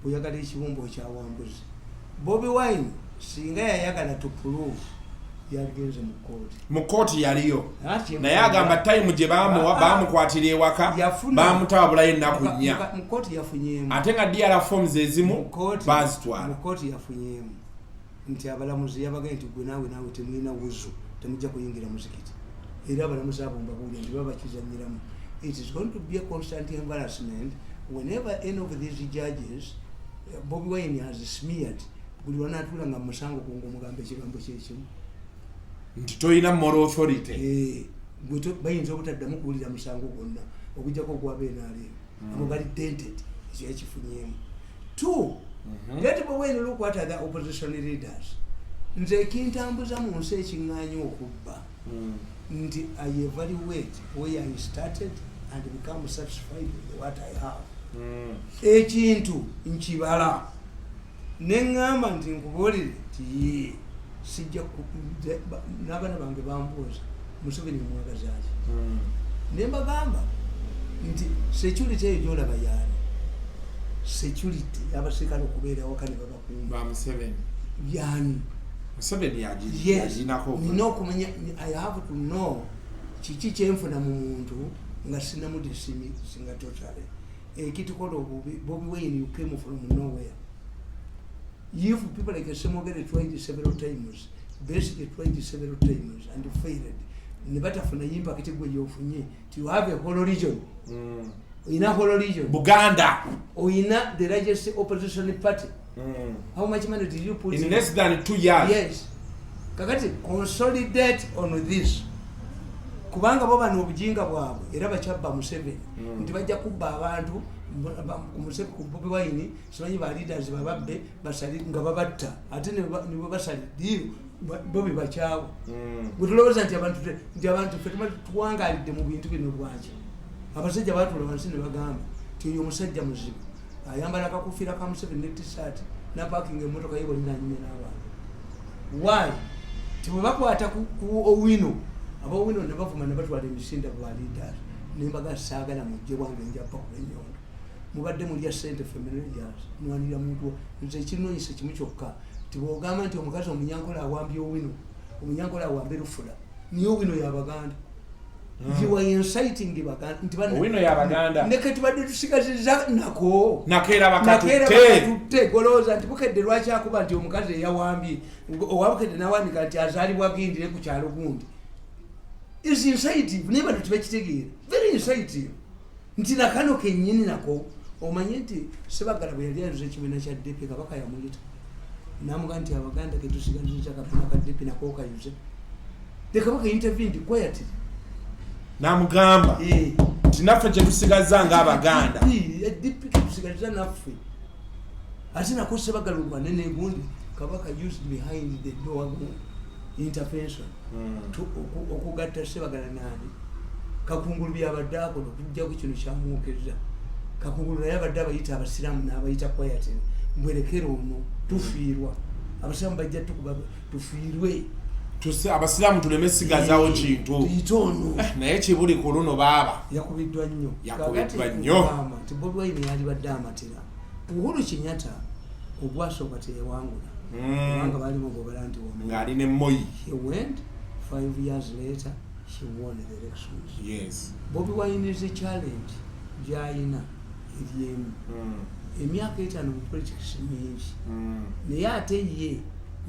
buyagala ekibumbo kyawambuzi Bobi Wine singa yayagala to prove yagenze mu kooti yaliyo naye agamba time gye bamukwatira ewaka bamutabulayo ennaku nnya mu kooti yafunyemu ate nga DR forms ezimu bazitwala mu kooti yafunyemu nti abalamuzi yabagaye nti gwe naawe temulina wuzu temujja kuyingira muzikiti era abalamuzi abo mbabuulira nti babakizanyiramu. It is going to be a constant embarrassment whenever any of these judges Bobi Wine has smeared buli wanatula nga musango kungo mugambe ekigambo kyekimu nti toyina moral authority bayinza obutaddamu kuwulira musango gwonna okujjako ogwabenaali amugali dented ekyo yakifunyemu. Two, let Bobi Wine look what other opposition leaders nze ekintambuza mu nsi ekiŋŋaanya okubba nti I evaluate where I started and become satisfied with what I have. Ekintu nkibala neŋŋamba nti nkubuulire nti sijja n'abaana bange bambuuza Museveni mwagaza ki ne mbagamba nti security eyo gyolaba yaani security y'abasirikale okubeera awaka ne babakuuma Museveni yaani Museveni yaginako nina okumanya I have to know kiki kyenfuna mu muntu nga sinamudisimi singa totally ekitukola obubi. Bobi Wine, you came from nowhere. If people like Semogere tried several times, basically tried several times and failed, never for the impact you have a whole region. In a whole region, Buganda, or in the largest opposition party. How much money did you put in less than 2 years? Yes. Kakati, consolidate on this. Kubanga baba n'obujinga bwabwe era bakyabba Museveni nti bajja kubba abantu ku Bobi Wine simanyi ba leaders bababbe basali nga babatta ate ne basali diru Bobi bakyawo butulowooza nti abantu ffe tuwangalidde mu bintu bino lwaki abasajja batula wansi ne bagamba nti oyo omusajja muzibu ayambala akakufiira ka Museveni ne t-shirt napakinga emmotoka ye bolinanyumye n'abantu why tibwe bakwata ku Owino abo wino ne bavuma ne batwala emisinde ba leaders nembaga saagala mujje wange njapa ku enyondo mubadde mulya sente familiars nwanira muntu nze kinonyisa kimu kyokka tibogamba nti omukazi omunyankola awambye Owino omunyankola awambye Rufula niyo Owino y'Abaganda you were inciting Baganda nti bana Owino y'Abaganda nekati badde tusigaziza nako nakera bakatutte goloza nti bukedde lwaki akuba nti omukazi yawambye owabukedde nawandika nti azaalibwa gindire ku kyalo gundi is insightive never to be very insightive nti nakano kenyini nako omanye nti sebagala bwe yali azuze kimena kya DP kabaka yamuyita namuga nti Abaganda ketusiganziza kapena ka DP nako kayuze the kabaka intervened quietly namugamba tinaffe kye tusigaza nga Abaganda DP ketusigaza naffe ate nako sebagala ubwanene gundi kabaka used behind the door intervention okugatta sebagala nani kakungulu byabadde akola okujja ku kino kyamwokeza kakungulu naye abadde abayita abasiraamu n'abayita quiet mbwerekera ono tufiirwa abasiraamu bajja tukuba tufiirwe abasiraamu tuleme sigazaawo kintu itono naye kibuli ku luno baaba yakubiddwa nnyo nti Bobi Wine yali badde amatera Uhuru Kenyatta ogwasooka teyawangula kubanga balimu gobalanti ng'ali ne Moi. He went 5 years later he won the elections. Yes. Bobi Wine is a challenge gy'alina eryemu emyaka 5 mu politics mingi naye ate ye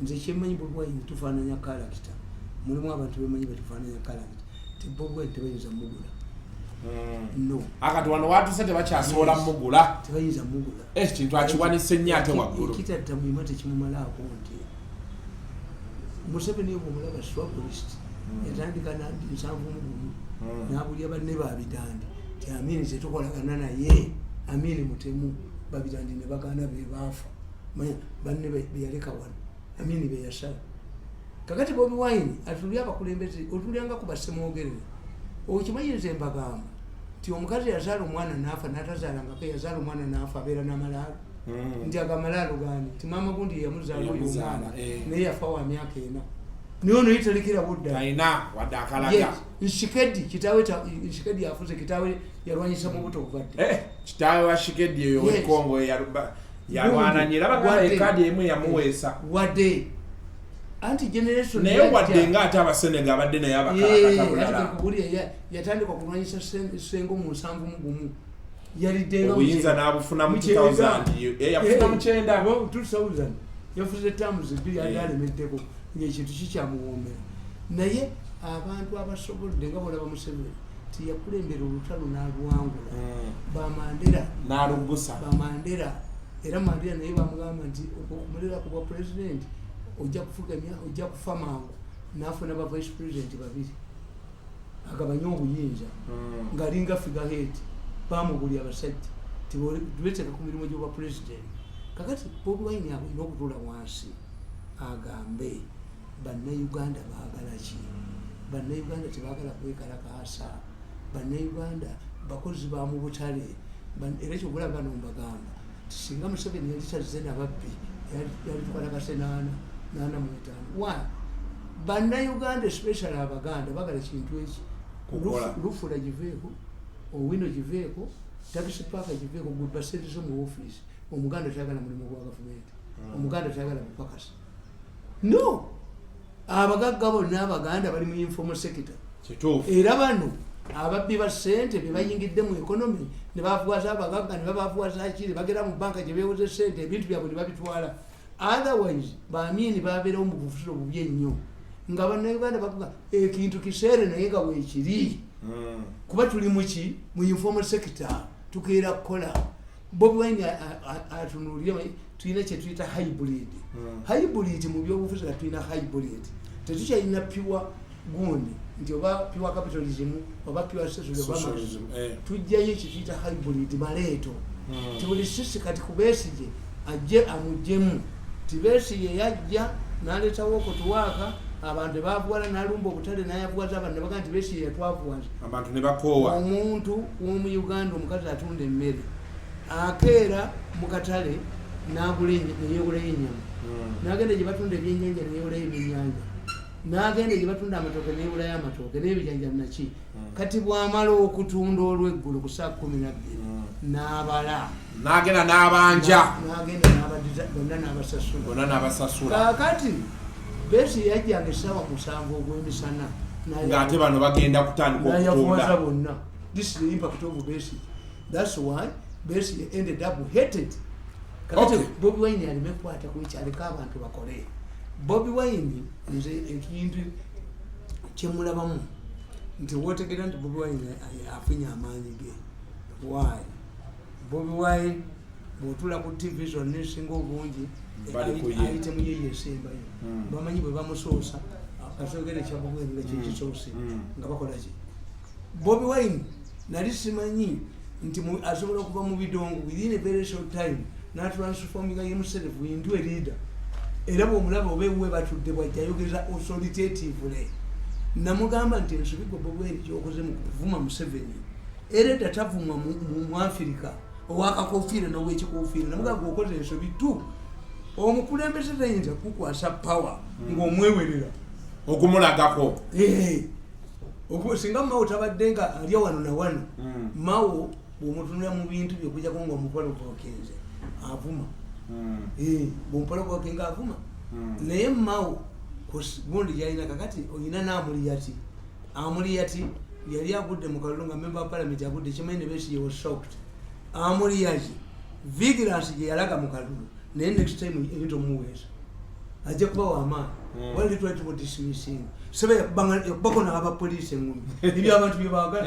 nze kyemmanyi Bobi Wine tufaananya character mulimu abantu bemanyi betufaananya character ti Bobi Wine tebayinza mugula no akati wano watuse tebakyasobola mugula tebayinza mugula ekintu akiwanise nnyo ate waggulu ekitatta muyima tekimumalaako nti Museveni omulaba swabulist yatandika nandi 7 n'abulya banne babitandi ti Amini zetukolagana naye Amini mutemu babirandi ne baganda be bafa banne beyaleka wano amini beyasala kakati Bobi Wine atulya abakulembeze otulyanga kubasemwogerere okimanyize embagamba ti omukazi yazaala omwana naafa natazaalangako yazaala omwana naafa abeera n'amalaalo nti agamalaalo gani ti maama gundi yamuzaala oyo omwana naye yafa wa myaka ena naye ono yitalikira budda Nshikedi kitaawe Nshikedi yafuze kitaawe yalwanyisa mu buto obuvadde kitaawe wa Nshikedi eyo w'Ekongo yalwananyira bagala ekadi emu yamuweesa wadde anti generation naye wadde nga ate abasenega abadde naye abakakatagulala yatandika okulwanyisa Ssengo mu 71 yaliddenga obuyinza n'abufuna mu 2000 yafuna mu 2000 yafuze terms bbiri alemeddeko ng'ekintu kikyamuwoomera naye abantu abasobodde nga bolaba Museveni tiyakulembera olutalo n'aluwangula bamandera n'alugusa bamandera era Mandela naye bamugamba nti okumulera ku bwa president ojja kufa mangu n'afuna ba vice president babiri agabanye obuyinza ng'alinga figurehead bamugulya abasajja tibeteeka ku mirimu gy'obwa president kakati Bobi Wine alina okutuula wansi agambe bannayuganda baagala ki bannayuganda tebaagala kwekalakaasa bannayuganda bakozi ba mu butale era ekyobulaga nombagamba singa Museveni yali tazze nababbi yalitwala kasenaana 85 bannayuganda especially abaganda bagala kintu eki lufula giveeko owino giveeko taxi park giveeko gubaserizo mu office omuganda tayagala mulimu gwa gavumenti omuganda tayagala bupakasi no abagagga bonna abaganda bali mu informal sector era bano ababbi ba ssente be bayingidde mu economy ne bafuwaza abagagga ne babafuwaza kiri bagera mu banka gye beewoze ssente ebintu byabwe ne babitwala otherwise baamini babeerawo mu bufusiro bubi ennyo nga bannayuganda bakuga ekintu kiseere naye nga weekiri kuba tuli muki mu informal sector tukeera kukola Bobi Wine atunuulire tulina kye tuyita hybrid hybrid mu byobufuzi tulina hybrid tetukyalina pure gundi nti oba pure capitalism oba pure socialism tujjayo ekyo tuyita hybrid maleeto ti buli sisi kati ku Besigye ajje amugjemu ti Besigye yajja n'aleetawo okutuwaaka abantu bavuwala n'alumba obutale n'ayavuwaza abantu ne bagaa nti Besigye yatwavuwaza abantu ne bakoowa omuntu w'omu Uganda omukazi atunda emmere akeera mu katale neyegulayo ennyama n'agenda gye batunda ebyennyanja neyegulayo ebyennyanja n'agenda gye batunda amatooke neyegulayo amatooke n'ebijanja naki kati bw'amala okutunda olw'eggulu ku saa 12 n'abala n'agenda n'abanja n'agenda bonna n'abasasula kaakati Besigye yajjanga essaawa 7 ogw'emisana ng'ate bano bagenda kutandika okutunda bonna. This is the impact of Besigye. That's why Besigye ended up hated. Kakati Bobi Wine alimekwata kuikyaleka abantu bakole. Bobi Wine nze ekintu kyemulabamu nti wotegera nti Bobi Wine afunye amaanyi ge. Why? Bobi Wine bwotula ku TV zonna esinga obungi ayite mu yeye esembayo bamanyi bwe bamusoosa akasogere kya Bobi Wine kyekisoose nga bakola ki. Bobi Wine nali simanyi nti asobola okuva mu bidongo within a very short time n'atransforminga himself into a leader. Era bw'omulaba oba ewuwe batudde bwajja ayogeza authoritatively. Namugamba nti ensubigwa Bobi Wine kyokoze mu kuvuma Museveni era edda tavumwa mu Africa owakakofiira n'owekikofiira namugamba okoze ensobi tu omukulembeze tayinza kukwasa power ng'omwewerera okumulagako. Singa Mao tabadde nga alya wano na wano Mao bw'omutunula mu bintu by'okujjako ng'omupolovokenze avuma bw'omupolovokenga avuma naye Mao gundi gyalina kakati olina n'amuliyati yali agudde mu kalulu nga member of parliament agudde kimanyi ne Besigye was shocked. Amuliyati vigilance gye yalaga mu kalulu naye next time eyinza omuweesa ajja kuba w'amaani wali try to dismissing sebe yakubako n'abapoliisi engumi ebyo abantu bye baagala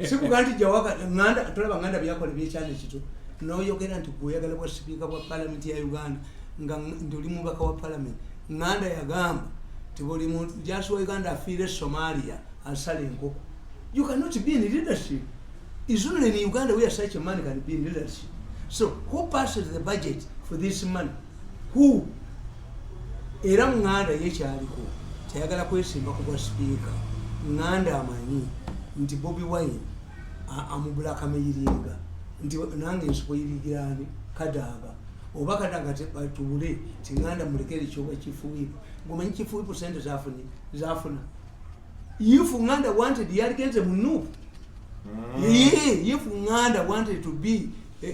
sikuga nti jawaka nganda tolaba nganda byakola ebyekyanda kito n'oyogera nti gweyagala bwa sipiika bwa parliament ya Uganda nga ndi oli mubaka wa parliament nganda yagamba ti buli muntu jasi wa Uganda afiire Somalia asala enkoko. You cannot be in leadership. It's only in Uganda where such a man can be in leadership. So who passes the budget for this money? Who? Era Nganda yekyaliko tayagala kwesimba ku bwa speaker. Nganda amanyi nti Bobi Wine amubula kameyiringa nti nange nsuko yirigirani Kadaga oba Kadaga tebatuule tinganda mulekere kyoba kifuwipo ngomanyi kifuwipo sente zafuna if Nganda wanted yaligenze munupu if Nganda wanted to be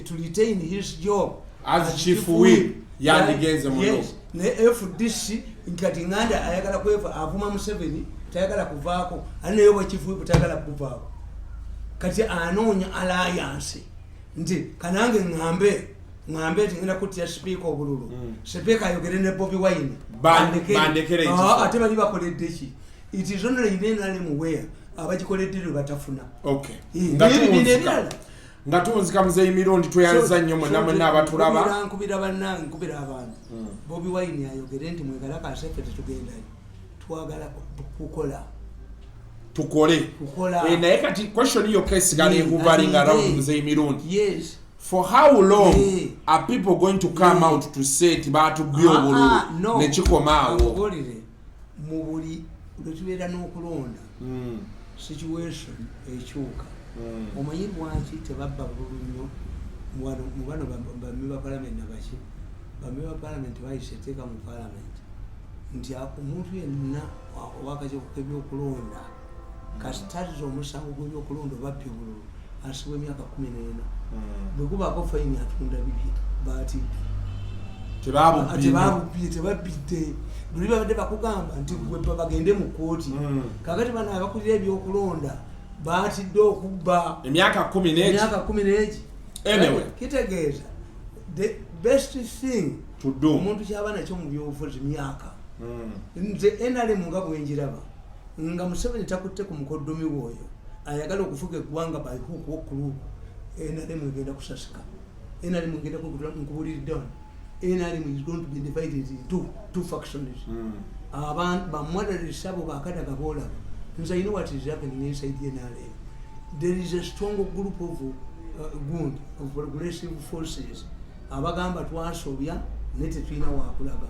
to retain his job as chief whip yandigenze munupu yes ne FDC nkati Nganda ayagala kwefa avuma Museveni tayagala kuvaako anayo wa chief whip tayagala kuvaako kati anoonya alliance nti kanange ngambe tingenda kutya speaker obululu speaker ayogere ne Bobi Wine bandekere ate bali bakoledde ki it is only in name where abagikoledde batafuna okay ngatunzika Muzeeyi Mirundi tweyanza nnyo mwenna abatulaba nkubira bannange nkubira abantu Bobi Wine ayogere nti mwegala kaseffe tetugendayo twagala kukola tukole naye kati question yo case gani hovering around Muzeeyi Mirundi yes for how long are people going to come out to say tibatu byobulu nekikomaawo mu buli lwetubeera n'okulonda situation ekyuka omanyi lwaki tebabba bululu nnyo mu bano bambi ba parliament nabaki bambi ba parliament bayise teeka mu parliament nti omuntu yenna owakakyeko k'ebyokulonda kasitatiza omusango gw'ebyokulonda obabbi bululu asibwa emyaka 14 bwe gubaako fayini atunda bibye baatidde tebabbidde luli babadde bakugamba nti bagende mu kooti kakati bano abakulira ebyokulonda baatidde okubba emyaka 10 anyway kitegeeza the best thing to do omuntu kyaba nakyo mu byobufuzi myaka nze NRM nga bwenjiraba nga Museveni takutte ku mukoddomi w'oyo ayagala okufuga eggwanga by hook wokulubu NRM egenda kusasika NRM egenda kubuliridde wano NRM is going to be divided into two factions. Abantu bamwadde sabo bakadaga bolaba. Nze you know what is happening inside the NRM. There is a strong group of progressive forces. Abagamba twasobya nete twina wakulaga.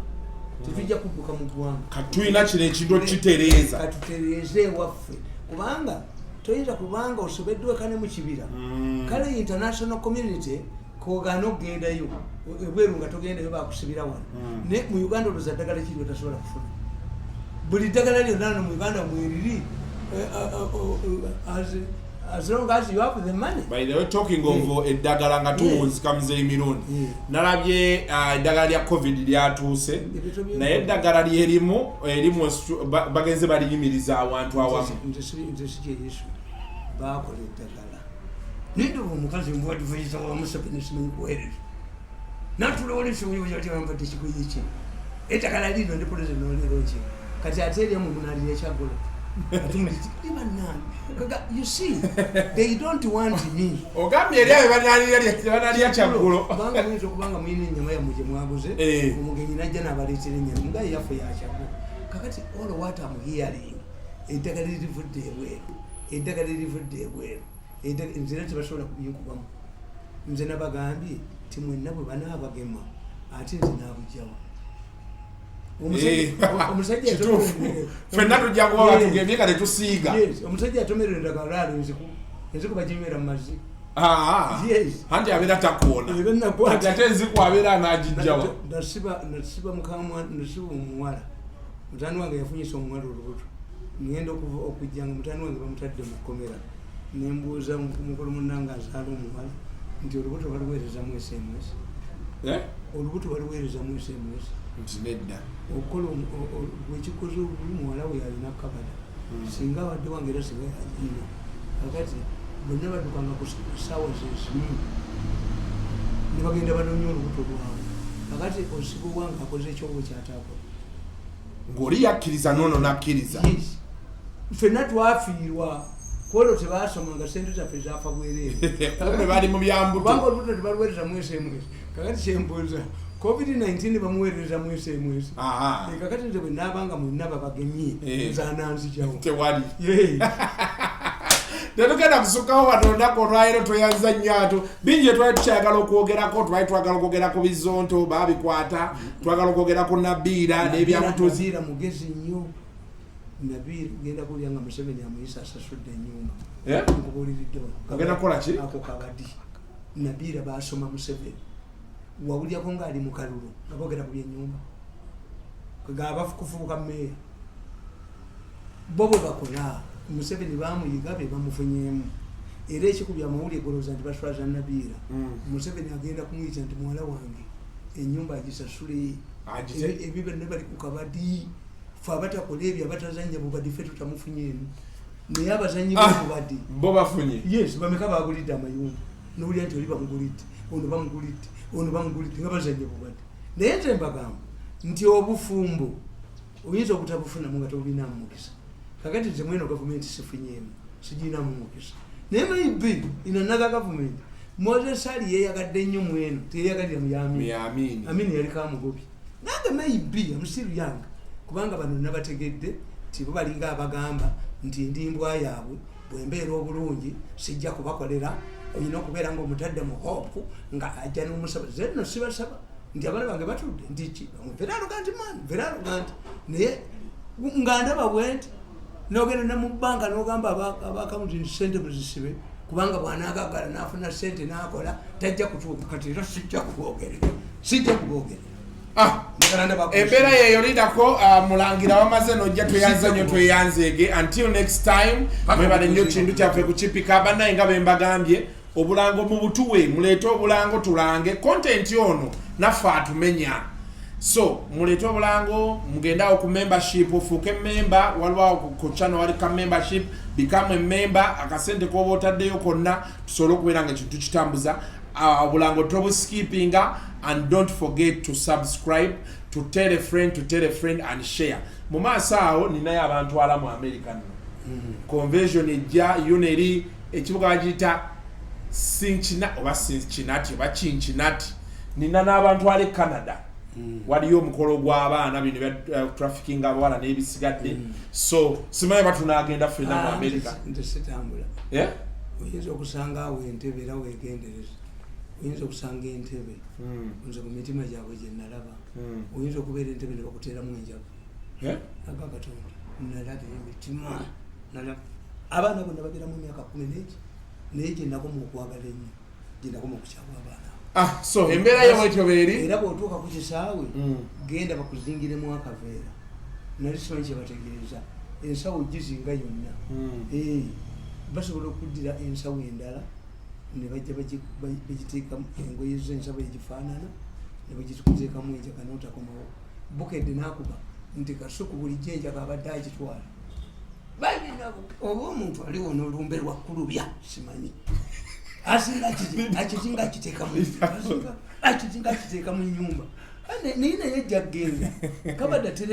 Tujja kubuka mu ggwanga. Katuyina kino ekido kitereeza. Katutereeze waffe. Kubanga toyinza kubanga osobeddwe kane mu kibira. Kale international community kogana okugendayo ebweru nga togendayo bakusibira wano ne mu Uganda oluza ddagala kiri otasobola kufuna buli ddagala lyonna mu Uganda mwiriri as long as you have the money. By the way, talking of eddagala nga tuwunzika Muzeeyi Mirundi nalabye eddagala lya COVID lyatuuse naye eddagala lyerimu bagenze baliyimiriza awantu awamu nze si Yesu bakola eddagala nindo omukazi mbwadivaiza wa Museveni simanyi kuweereza natulowolesa oyoti bambadde kikuyi ki eddagala lino ndi pulezidenti olero ki kati ate eryamu munalira ekyagula you see they don't want me ogambye eryabe banalira kyaggulo kubanga muyinza okubanga muyina ennyama yammwe gye mwaguze omugenyi najja n'abaleetera ennyama mugaye yaffe yakyaggulo kakati all what I'm hearing eddagala lirivudde ebweru nzira tebasobola kubinkubamu nze nabagambye ti mwenna bwe banaabagema ate nze naabujjawo fenna tujja kuba batugemye kale tusiiga omusajja atomerera eddagala lalo enziku bagimera mu mazzi anti abeera takuona ate enziku abeera n'agijjawa nasiba omuwala mutani wange yafunyisa omuwala olubuto ngenda okujja nga mutani wange bamutadde mu kkomera nembuuza mukulu munnange azaala omuwala nti olubuto baluweerezamu SMS olubuto baluweerezamu SMS nti nedda okukola wekikoze obuli muwala we yalina kabada singa abadde wange era singa yagina kakati bonna baddukanga ku ssaawa zezimu ne bagenda banoonya olubuto lwabwe kakati osibo wange akoze ekyobo kyataakola ng'oli yakkiriza noono nakkiriza ffenna twafiirwa kwolwo tebasomanga sente zaffe zafa bwereere bali mu byambuto kubanga olubuto tebaluweereza mu SMS kakati kyembuuza COVID-19 bamuweereza mu SMS kakati nze bwe naabanga mwenna babagemye nzaananzijawo tewali tetugenda kusukawo watondako olwaliro tweyanza nnyo ato bingi twali tukyayagala okwogerako twali twagala okwogera ku bizonto babikwata twagala okwogera ku Nabiira n'ebyamutuzi. Nabiira mugezi nnyo. Nabiira ugenda kulya nga Museveni amuyisa asasudde ennyumba. Nkubuuliridde ogenda kukola ki? Ako kabadi. Nabiira baasoma Museveni. Wawulyako ng'ali mu kalulu nga boogera ku by'ennyumba. Gaabafukufuuka mmeeya. Bo bwe bakola Museveni baamuyiga be bamufunyeemu. Era ekikubya amawulire golooza nti baswaza Nabiira. Museveni agenda kumuyita nti muwala wange ennyumba agisasule. Ebyo ne bali ku kabadi. Fe abatakola ebyo abatazannya bubadi ffe tutamufunyeemu. Naye abazannyi b'obubadi bo bafunye. Yes, bameka baagulidde amayumba. N'owulira nti oli bamugulidde, ono bamugulidde, ono bamugulidde nga bazannye bubadi. Naye nze mbagamba nti obufumbo oyinza obutabufunamu nga tobulinamu mukisa. Kakati nze mweno gavumenti sifunyeemu, sigirinamu mukisa. Naye maybe in another government, Moses Ali yeeyagadde nnyo mweno, teyeeyagalira mu Yamini. Amini yali kamugobi. Nange maybe I'm still young. Kubanga bano nabategedde nti bo balinga abagamba nti endimbwa yaabwe bwembeera obulungi sijja kubakolera, olina okubeera ng'omutadde mu hope nga ajja n'omusaba. Ze nno sibasaba nti abaana bange batudde nti ki very arrogant man, very arrogant. Naye nga ndaba bwenti n'ogenda ne mu bbanka n'ogamba ab'akawunti nti ssente muzisibe kubanga bw'anaagagala n'afuna ssente n'akola tajja kutuuka. Kati era sijja kuboogerera. Embeera yeeyo lidako mulangira wamaze nojja tweyanza nnyo tweyanzeege. Until next time mwebale nnyo kintu kyaffe kukipika. Bannaye nga bwe mbagambye obulango mu butuwe muleete obulango tulange content ono naffe atumenya. So muleete obulango mugendawo ku membership ofuuke member. Waliwo ku channel wali ka membership, become a member. Akasente koba otaddeyo konna tusobole okubeera nga ekintu kitambuza. Obulango tobuskipinga. And don't forget to subscribe, to tell a friend and share. Mu maaso awo ninayo abantu ala mu America nno. Convention ejja yuneri ekibuga bagiyita Cincinnati oba Cincinnati. Nina n'abantu ale Canada. Waliyo omukolo gw'abaana bino bya trafficking abawala n'ebisigadde. So simanyi batunaagenda ffenna mu America. Nze sitambula. Oyinza okusanga awo Entebbe era weegendereza. Oyinza okusanga Entebbe nze ku mitima gyabwe gye nalaba. Oyinza okubeera Entebbe ne bakuteeramu enjavu. Aga Katonda nalaba emitima. Abaana bonna bageramu emyaka 11 naye gye nakoma okwagala ennyo, gye nakoma okukyabwa abaana. So embeera y'obwetyo beeri era bw'otuuka ku kisaawe genda bakuzingiremu akaveera. Nali simanyi kye bategeeza ensawo gizinga yonna. Basobola okuddira ensawo endala ne bajja bagiteekamu engoye z'ensabo egifaanana ne bagiteekamu enjaka n'otakomawo. Bukedde n'akuba nti Kasuku bulijjo enjaka abadde agitwala. Oba omuntu aliwo n'olumbe lwakkulubya simanyi. Akitinga akiteeka mu nnyumba. Naye naye ajja kgenda. Kabadde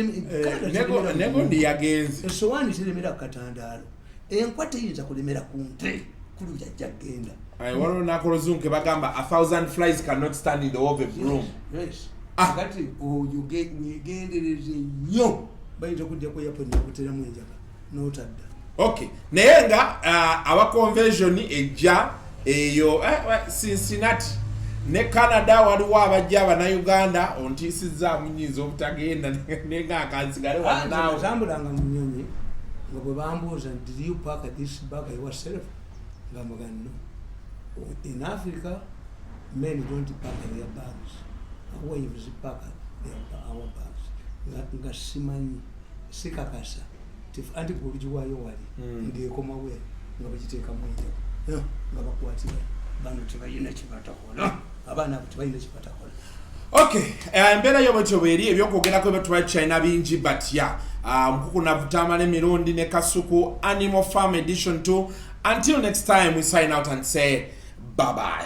nego ndi yagenze. Essowaani teremera ku katandaalo. Enkwa teyinza kulemera ku nte. Kulubya ajja kgenda. Waliwo n'akolozungu ke bagamba 1000 flies cannot stand in the wall of a broom. Yes. Kati weegendereze nnyo bayinza okujja ku airport n'okuteeramu enjaka n'otadda. Okay. Naye nga aba convention ejja eyo Cincinnati ne Canada waliwo abajja Abannayuganda ontiisizaamu nnyinza obutagenda nenga akansigale wano naawe. Zambulanga mu nnyonyi nga bwe bambuuza nti did you pack this bag yourself? Ngamba no. In Africa, men don't pack their bags. Wives pack our bags. Nga simanyi sikakasa anti bw'ogiwaayo wali ng'ekomawo nga bagiteekamu enjako nga bakwatira bano tebalina kibatakola. Abaana abo tebalina kibatakola. Okay, embeera y'obwetyo bweri ebyokwogerako ebyo China bingi but Mukuku na Tamale Mirundi ne Kasuku Animal Farm Edition 2. Until next time we sign out and say bye-bye.